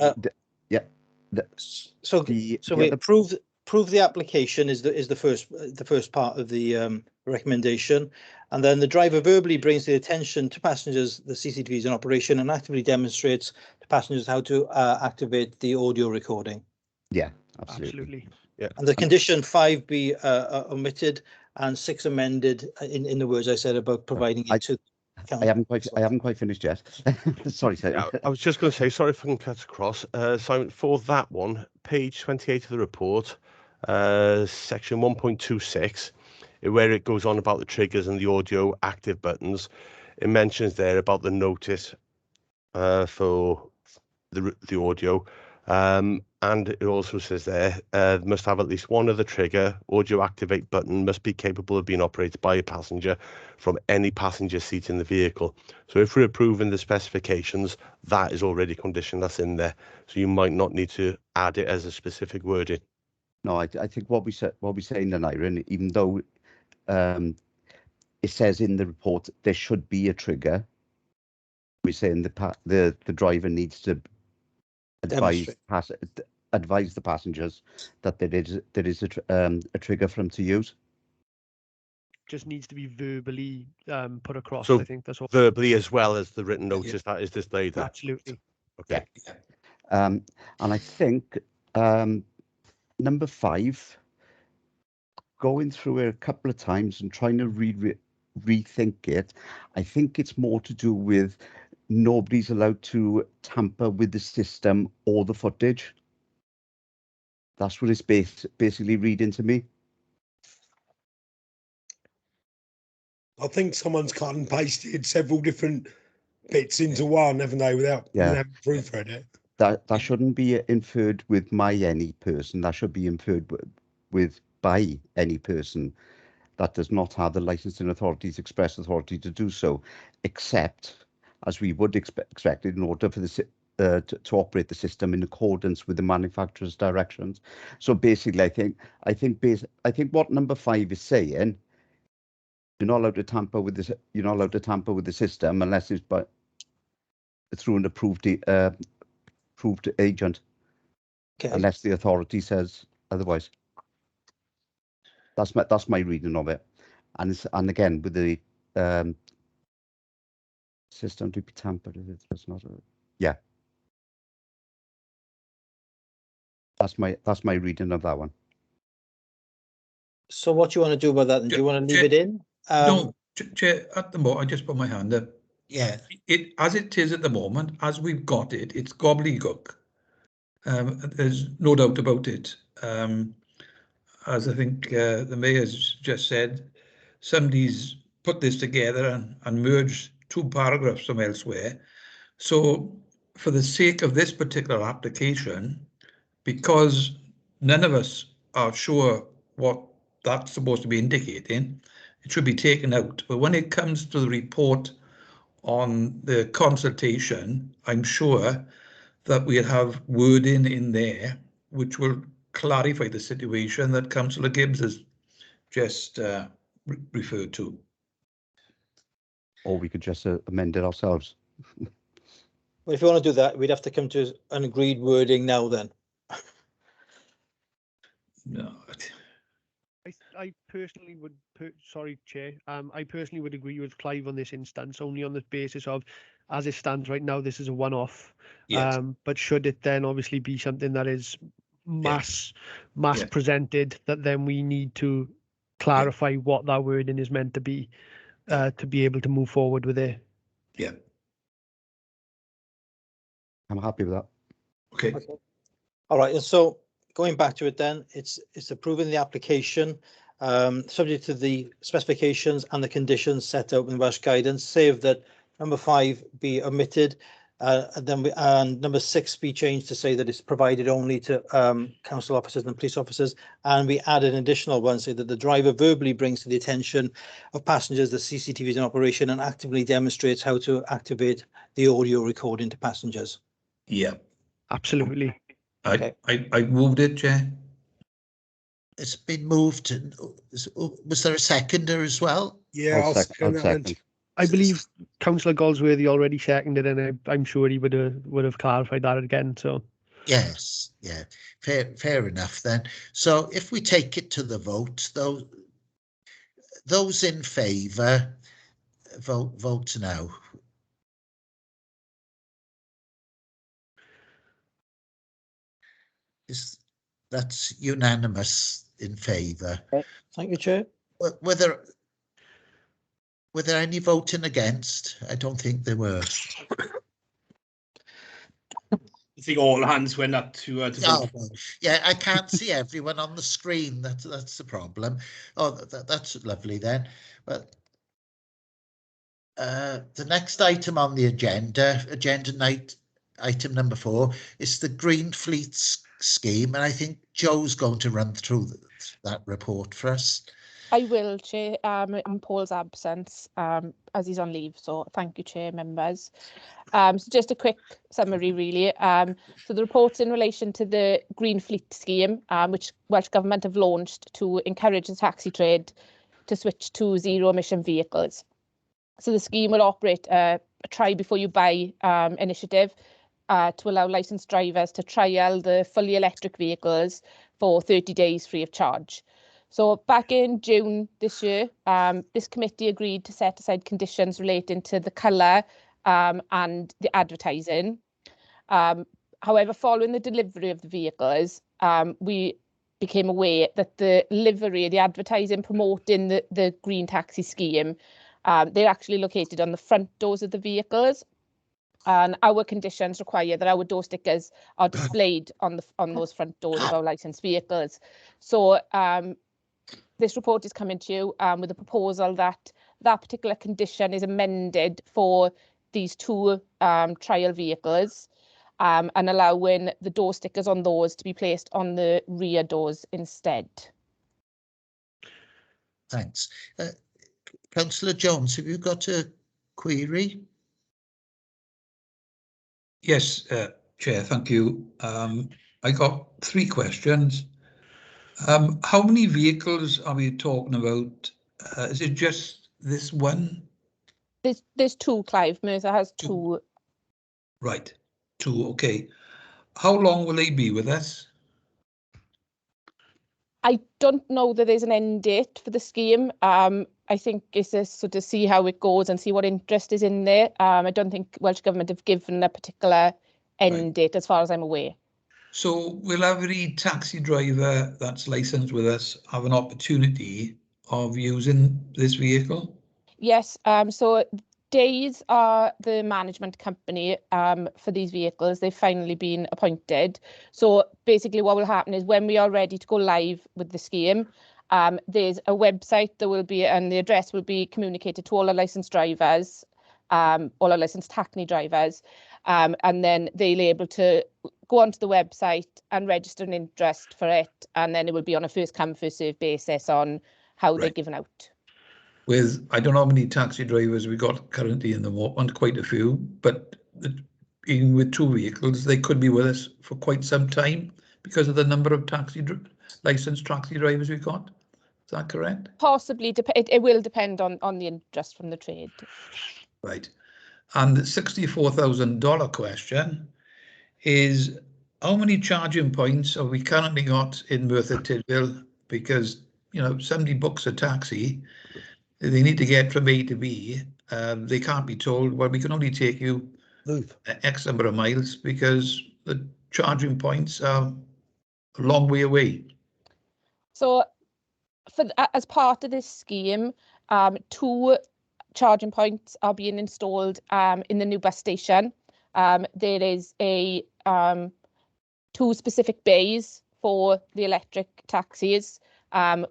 S5: we approve approve the application is the first part of the recommendation, and then the driver verbally brings the attention to passengers the CCTVs in operation and actively demonstrates to passengers how to activate the audio recording.
S11: Yeah, absolutely.
S7: Yeah.
S5: And the condition 5 be omitted and 6 amended in the words I said about providing it to.
S11: I haven't quite finished yet. Sorry,
S7: Yeah, I was just going to say, sorry if I can cut across. Simon, for that one, page 28 of the report, section 1.26, where it goes on about the triggers and the audio active buttons, it mentions there about the notice for the audio. And it also says there, must have at least one of the trigger audio activate button must be capable of being operated by a passenger from any passenger seat in the vehicle. So if we're approving the specifications, that is already a condition that's in there. So you might not need to add it as a specific wording.
S11: No, I think what we're saying then, Irene, even though it says in the report there should be a trigger, we're saying the driver needs to advise the passengers that there is a trigger for them to use.
S12: Just needs to be verbally put across.
S7: So
S12: I think that's all.
S7: verbally as well as the written notice that is displayed there.
S12: Absolutely.
S7: Okay.
S11: Yeah. And I think number 5, going through it a couple of times and trying to rethink it, I think it's more to do with nobody's allowed to tamper with the system or the footage. That's what it's basically reading to me.
S13: I think someone's cut and pasted several different bits into one, haven't they, without proofread it.
S11: That shouldn't be inferred with my any person. That should be inferred with by any person that does not have the licensing authority's express authority to do so, except as we would expect it in order for the to operate the system in accordance with the manufacturer's directions. So basically, I think what number 5 is saying, you're not allowed to tamper with this. You're not allowed to tamper with the system unless it's through an approved agent, unless the authority says otherwise. That's my reading of it, and again with the system to be tampered with. That's not yeah. That's my reading of that one.
S5: So what do you want to do about that? Do you want to leave it in?
S6: No, Chair, at the moment, I just put my hand up.
S1: Yeah.
S6: It as it is at the moment, as we've got it, it's gobbledygook. There's no doubt about it. As I think the Mayor's just said, somebody's put this together and merged 2 paragraphs from elsewhere. So for the sake of this particular application, because none of us are sure what that's supposed to be indicating, it should be taken out. But when it comes to the report on the consultation, I'm sure that we'll have wording in there which will clarify the situation that Councillor Gibbs has just referred to.
S11: Or we could just amend it ourselves.
S5: Well, if you want to do that, we'd have to come to an agreed wording now then.
S6: No.
S12: I personally would, sorry, Chair, I personally would agree with Clive on this instance, only on the basis of, as it stands right now, this is a one-off.
S6: Yes.
S12: But should it then obviously be something that is mass presented, that then we need to clarify what that wording is meant to be able to move forward with it.
S6: Yeah.
S11: I'm happy with that.
S6: Okay.
S5: All right, and so going back to it then, it's approving the application subject to the specifications and the conditions set out in Welsh guidance, save that number 5 be omitted, and number 6 be changed to say that it's provided only to council officers and police officers, and we add an additional one, say that the driver verbally brings to the attention of passengers the CCTVs in operation and actively demonstrates how to activate the audio recording to passengers.
S6: Yeah.
S12: Absolutely.
S6: I moved it, Chair.
S1: It's been moved. Was there a seconder as well?
S13: Yeah, I'll second.
S12: I believe Councillor Goldsworthy already seconded, and I'm sure he would have clarified that again. So
S1: Yes, yeah, fair enough then. So if we take it to the vote, those in favour, vote now. That's unanimous in favour.
S5: Thank you, Chair.
S1: Were there any voting against? I don't think there were.
S10: I think all hands went up to vote.
S1: Well, yeah, I can't see everyone on the screen. That's the problem. Oh, that's lovely then. But the next item on the agenda item number 4, is the Green Fleet scheme, and I think Joe's going to run through that report for us.
S8: I will, Chair, in Paul's absence, as he's on leave. So thank you, Chair, members. So just a quick summary, really. So the report's in relation to the Green Fleet scheme, which Welsh Government have launched to encourage the taxi trade to switch to zero-emission vehicles. So the scheme will operate a try before you buy initiative to allow licensed drivers to trial the fully electric vehicles for 30 days free of charge. So back in June this year, this committee agreed to set aside conditions relating to the colour and the advertising. However, following the delivery of the vehicles, we became aware that the livery, the advertising promoting the green taxi scheme, they're actually located on the front doors of the vehicles, and our conditions require that our door stickers are displayed on those front doors of our licensed vehicles. So this report is coming to you with a proposal that particular condition is amended for these 2 trial vehicles, and allowing the door stickers on those to be placed on the rear doors instead.
S1: Thanks. Councillor Jones, have you got a query?
S6: Yes, Chair, thank you. I got 3 questions. How many vehicles are we talking about? Is it just this one?
S8: There's 2, Clive. Merthyr has 2.
S6: Right, 2, okay. How long will they be with us?
S8: I don't know that there's an end date for the scheme. I think it's just sort of see how it goes and see what interest is in there. I don't think Welsh Government have given a particular end date as far as I'm aware.
S6: So will every taxi driver that's licensed with us have an opportunity of using this vehicle?
S8: Yes, so Days are the management company for these vehicles. They've finally been appointed. So basically what will happen is when we are ready to go live with the scheme, there's a website that will be, and the address will be communicated to all our licensed drivers, all our licensed taxi drivers, and then they'll be able to go onto the website and register an interest for it, and then it will be on a first come first served basis on how they're given out.
S6: With, I don't know how many taxi drivers we got currently in the moment, quite a few, but even with 2 vehicles, they could be with us for quite some time because of the number of licensed taxi drivers we've got. Is that correct?
S8: Possibly, it will depend on the interest from the trade.
S6: Right. And the $64,000 question is, how many charging points have we currently got in Merthyr Tydfil? Because, you know, somebody books a taxi, they need to get from A to B. They can't be told, well, we can only take you X number of miles because the charging points are a long way away.
S8: So as part of this scheme, 2 charging points are being installed in the new bus station. There is 2 specific bays for the electric taxis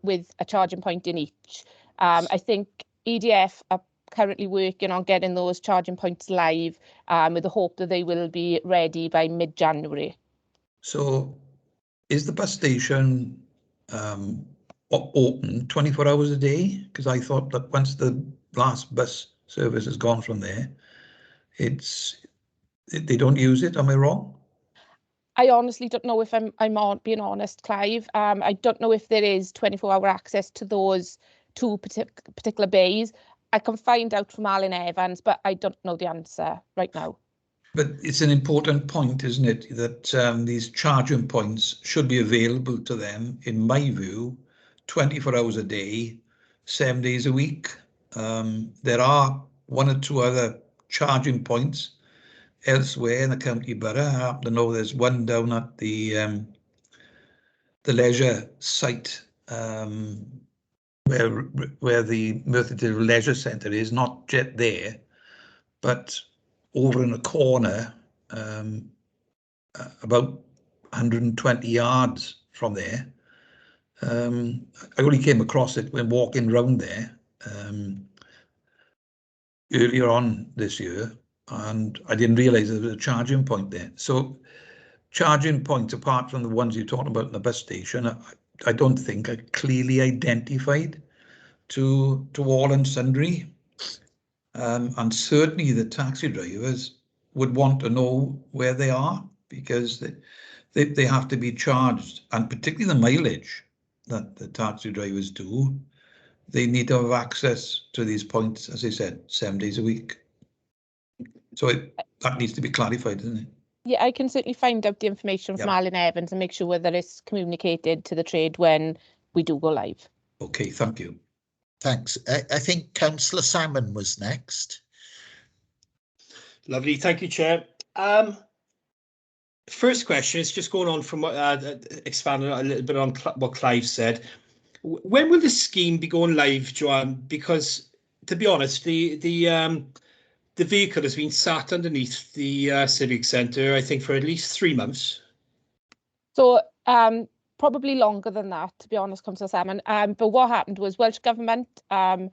S8: with a charging point in each. I think EDF are currently working on getting those charging points live with the hope that they will be ready by mid-January.
S6: So is the bus station open 24 hours a day? Because I thought that once the last bus service has gone from there, they don't use it. Am I wrong?
S8: I honestly don't know if I'm being honest, Clive. I don't know if there is 24-hour access to those 2 particular bays. I can find out from Alan Evans, but I don't know the answer right now.
S6: But it's an important point, isn't it, that these charging points should be available to them, in my view, 24 hours a day, 7 days a week. There are one or two other charging points elsewhere in the county borough. I happen to know there's one down at the leisure site where the Merthyr Leisure Centre is, not yet there, but over in a corner, about 120 yards from there. I only came across it when walking around there earlier on this year, and I didn't realise there was a charging point there. So charging points, apart from the ones you're talking about in the bus station, I don't think are clearly identified to all and sundry. And certainly the taxi drivers would want to know where they are, because they have to be charged, and particularly the mileage that the taxi drivers do, they need to have access to these points, as I said, 7 days a week. So that needs to be clarified, doesn't it?
S8: Yeah, I can certainly find out the information from Alan Evans and make sure whether it's communicated to the trade when we do go live.
S6: Okay, thank you.
S1: Thanks. I think Councillor Salmon was next.
S10: Lovely, thank you, Chair. First question is just going on from what expanding a little bit on what Clive said. When will the scheme be going live, Joanne? Because to be honest, the vehicle has been sat underneath the Civic Centre, I think, for at least 3 months.
S8: So probably longer than that, to be honest, Councillor Salmon. But what happened was Welsh Government and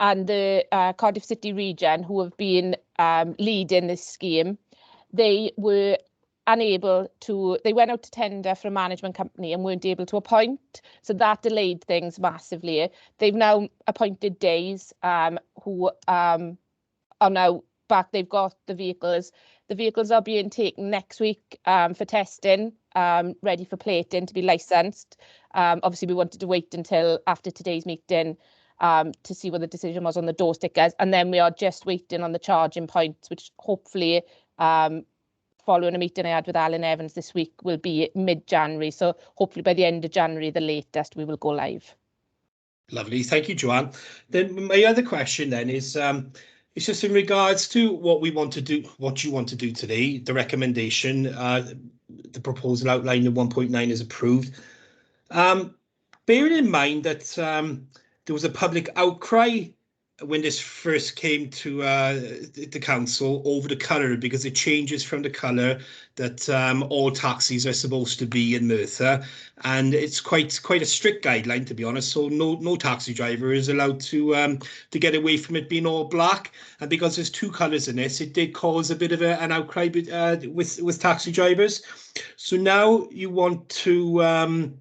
S8: the Cardiff City region, who have been leading this scheme, they were unable to, they went out to tender for a management company and weren't able to appoint. So that delayed things massively. They've now appointed days who are now back. They've got the vehicles. The vehicles are being taken next week for testing, ready for plating to be licensed. Obviously, we wanted to wait until after today's meeting to see what the decision was on the door stickers. And then we are just waiting on the charging points, which hopefully, following a meeting I had with Alan Evans this week, will be mid-January. So hopefully by the end of January, the latest, we will go live.
S10: Lovely, thank you, Joanne. Then my other question then is, it's just in regards to what we want to do, what you want to do today, the recommendation, the proposal outlined in 1.9 is approved. Bearing in mind that there was a public outcry when this first came to the council over the colour, because it changes from the colour that all taxis are supposed to be in Merthyr, and it's quite a strict guideline, to be honest. So no taxi driver is allowed to get away from it being all black. And because there's two colours in this, it did cause a bit of an outcry with taxi drivers. So now you want to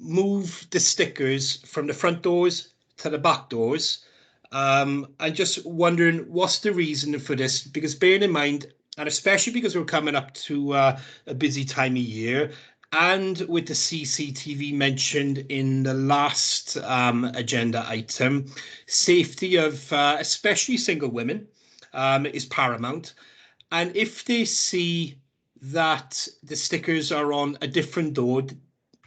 S10: move the stickers from the front doors to the back doors. I'm just wondering, what's the reason for this? Because bearing in mind, and especially because we're coming up to a busy time of year, and with the CCTV mentioned in the last agenda item, safety of especially single women is paramount. And if they see that the stickers are on a different door,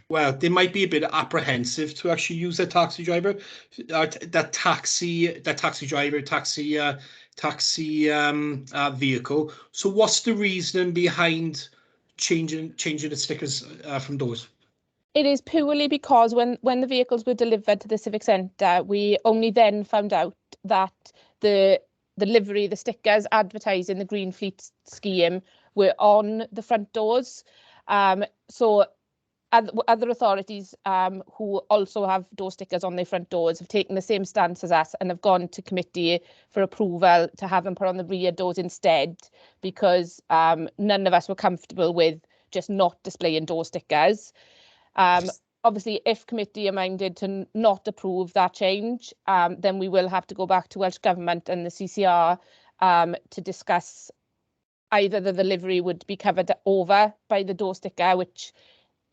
S10: well, they might be a bit apprehensive to actually use a taxi driver, taxi vehicle. So what's the reason behind changing the stickers from doors?
S8: It is purely because when the vehicles were delivered to the Civic Centre, we only then found out that the livery, the stickers advertising the Green Fleet scheme were on the front doors. So other authorities who also have door stickers on their front doors have taken the same stance as us and have gone to committee for approval to have them put on the rear doors instead, because none of us were comfortable with just not displaying door stickers. Obviously, if committee are minded to not approve that change, then we will have to go back to Welsh Government and the CCR to discuss either the livery would be covered over by the door sticker, which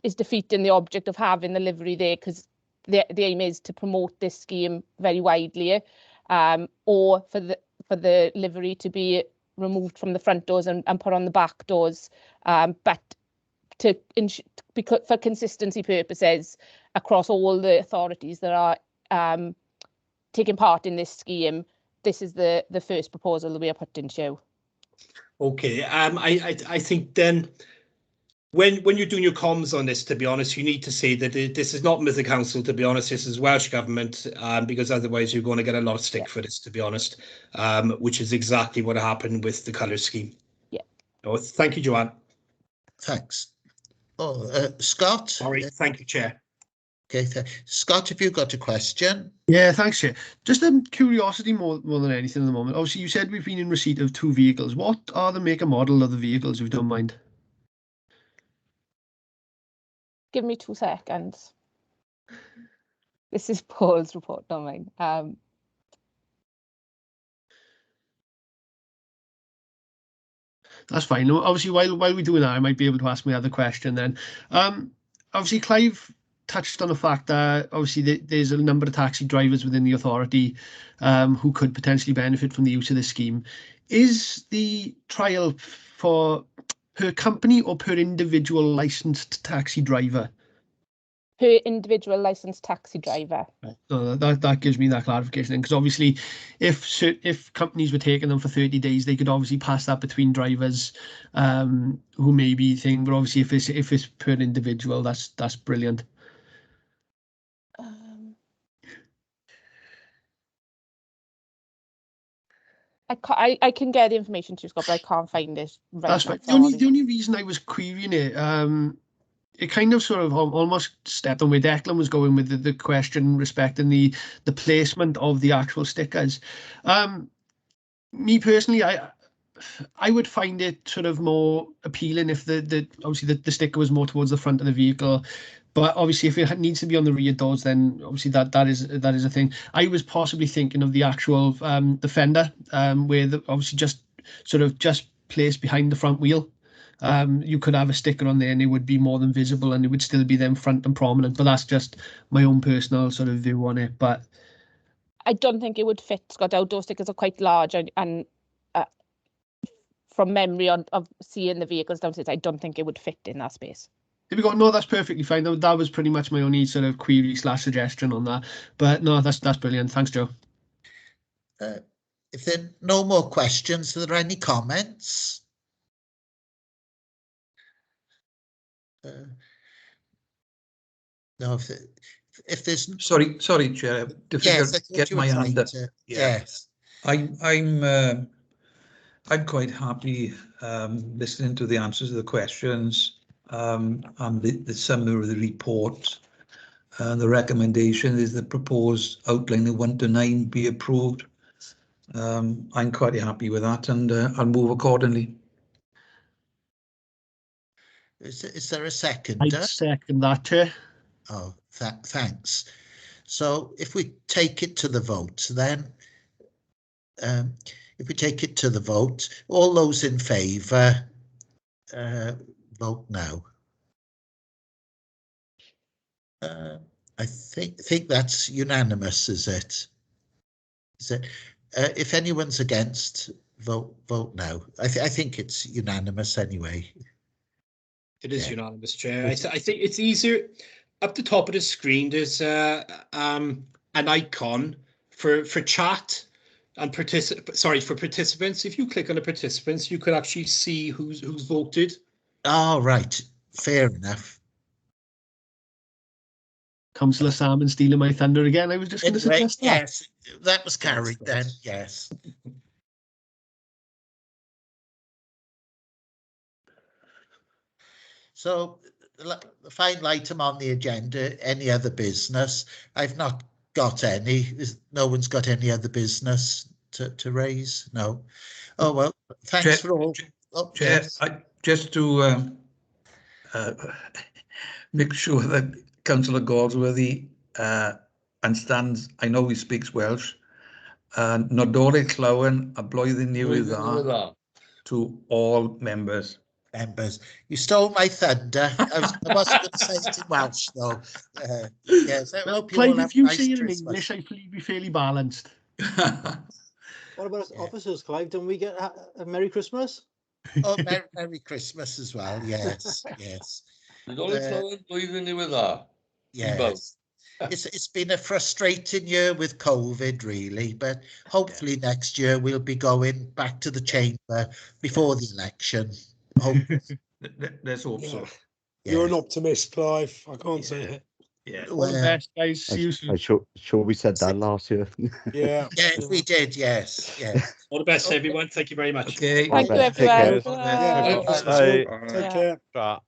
S8: is defeating the object of having the livery there, because the aim is to promote this scheme very widely, or for the livery to be removed from the front doors and put on the back doors, but for consistency purposes across all the authorities that are taking part in this scheme, this is the first proposal that we are putting to you.
S10: Okay, I think then when you're doing your comms on this, to be honest, you need to say that this is not Mythic Council, to be honest, this is Welsh Government, because otherwise you're going to get a lot of stick for this, to be honest, which is exactly what happened with the colour scheme.
S8: Yeah.
S10: Oh, thank you, Joanne.
S1: Thanks. Oh, Scott?
S10: Sorry, thank you, Chair.
S1: Okay, Scott, have you got a question?
S15: Yeah, thanks, Chair. Just curiosity more than anything at the moment. Obviously, you said we've been in receipt of 2 vehicles. What are the make and model of the vehicles, if you don't mind?
S8: Give me 2 seconds. This is Paul's report, not mine.
S15: That's fine. Obviously, while we're doing that, I might be able to ask my other question then. Obviously, Clive touched on the fact that obviously there's a number of taxi drivers within the authority who could potentially benefit from the use of this scheme. Is the trial for per company or per individual licensed taxi driver?
S8: Per individual licensed taxi driver.
S15: So that gives me that clarification, because obviously if companies were taking them for 30 days, they could obviously pass that between drivers who may be thinking, but obviously if it's per individual, that's brilliant.
S8: I can get the information to you, Scott, but I can't find it right
S15: That's
S8: now.
S15: right. The only reason I was querying it, it kind of sort of almost stepped on where Declan was going with the question respecting the placement of the actual stickers. Me personally, I would find it sort of more appealing if obviously the sticker was more towards the front of the vehicle. But obviously, if it needs to be on the rear doors, then obviously that is a thing. I was possibly thinking of the actual the fender, where obviously just placed behind the front wheel. You could have a sticker on there and it would be more than visible and it would still be then front and prominent. But that's just my own personal sort of view on it. But
S8: I don't think it would fit, Scott. Outdoor stickers are quite large and from memory of seeing the vehicles downstairs, I don't think it would fit in that space.
S15: There we go. No, that's perfectly fine. That was pretty much my only sort of query / suggestion on that. But no, that's brilliant. Thanks, Joe.
S1: If there are no more questions, are there any comments? No, if there's
S6: sorry, Chair. Difficult to get my hand up.
S1: Yes,
S6: I'm quite happy listening to the answers to the questions and the summary of the report. The recommendation is the proposed outline of 1 to 9 be approved. I'm quite happy with that, and I'll move accordingly.
S1: Is there a second?
S15: I'd second that, Chair.
S1: Oh, thanks. So if we take it to the vote, then if we take it to the vote, all those in favour, vote no. I think that's unanimous, is it? Is it? If anyone's against, vote no. I think it's unanimous anyway.
S10: It is unanimous, Chair. I think it's easier. Up the top of the screen, there's an icon for chat and for participants. If you click on the participants, you can actually see who's voted.
S1: Oh, right. Fair enough.
S15: Councillor Salmon stealing my thunder again. I was just going to suggest that.
S1: Yes, that was carried then. Yes. So the final item on the agenda, any other business? I've not got any. No one's got any other business to raise? No. Oh, well, thanks
S6: Chair,
S1: for all. Oh,
S6: Chair,
S1: yes.
S6: Just to make sure that Councillor Galsworthy understands, I know he speaks Welsh, Nadolig Llawen a blwyddyn newydd dda to all members.
S1: You stole my thunder. I wasn't going to say it in Welsh, though. Yes, I hope you all
S15: Clive,
S1: have
S15: if you
S1: nice
S15: say it in
S1: Christmas.
S15: English, I believe you're fairly balanced.
S5: What about us
S1: Yeah.
S5: officers, Clive? Don't we get a Merry Christmas?
S1: Oh, Merry Christmas as well. Yes, yes.
S14: Nid oedd clywed blwyddyn ddiweddar.
S1: Yes. It's been a frustrating year with COVID, really, but hopefully next year we'll be going back to the chamber before the election.
S16: Let's hope so.
S13: You're an optimist, Clive. I can't say it.
S16: Yeah.
S10: All the best, guys. See you soon.
S11: I'm sure we said that last year.
S13: Yeah.
S1: Yes, we did. Yes, yes.
S10: All the best, everyone. Thank you very much.
S16: Okay.
S8: Thank you,
S11: Take
S8: everyone.
S11: care.
S13: Yeah.
S8: Bye.
S13: Thank you.
S7: Bye.
S13: Take
S8: Yeah.
S13: care.
S7: Bye.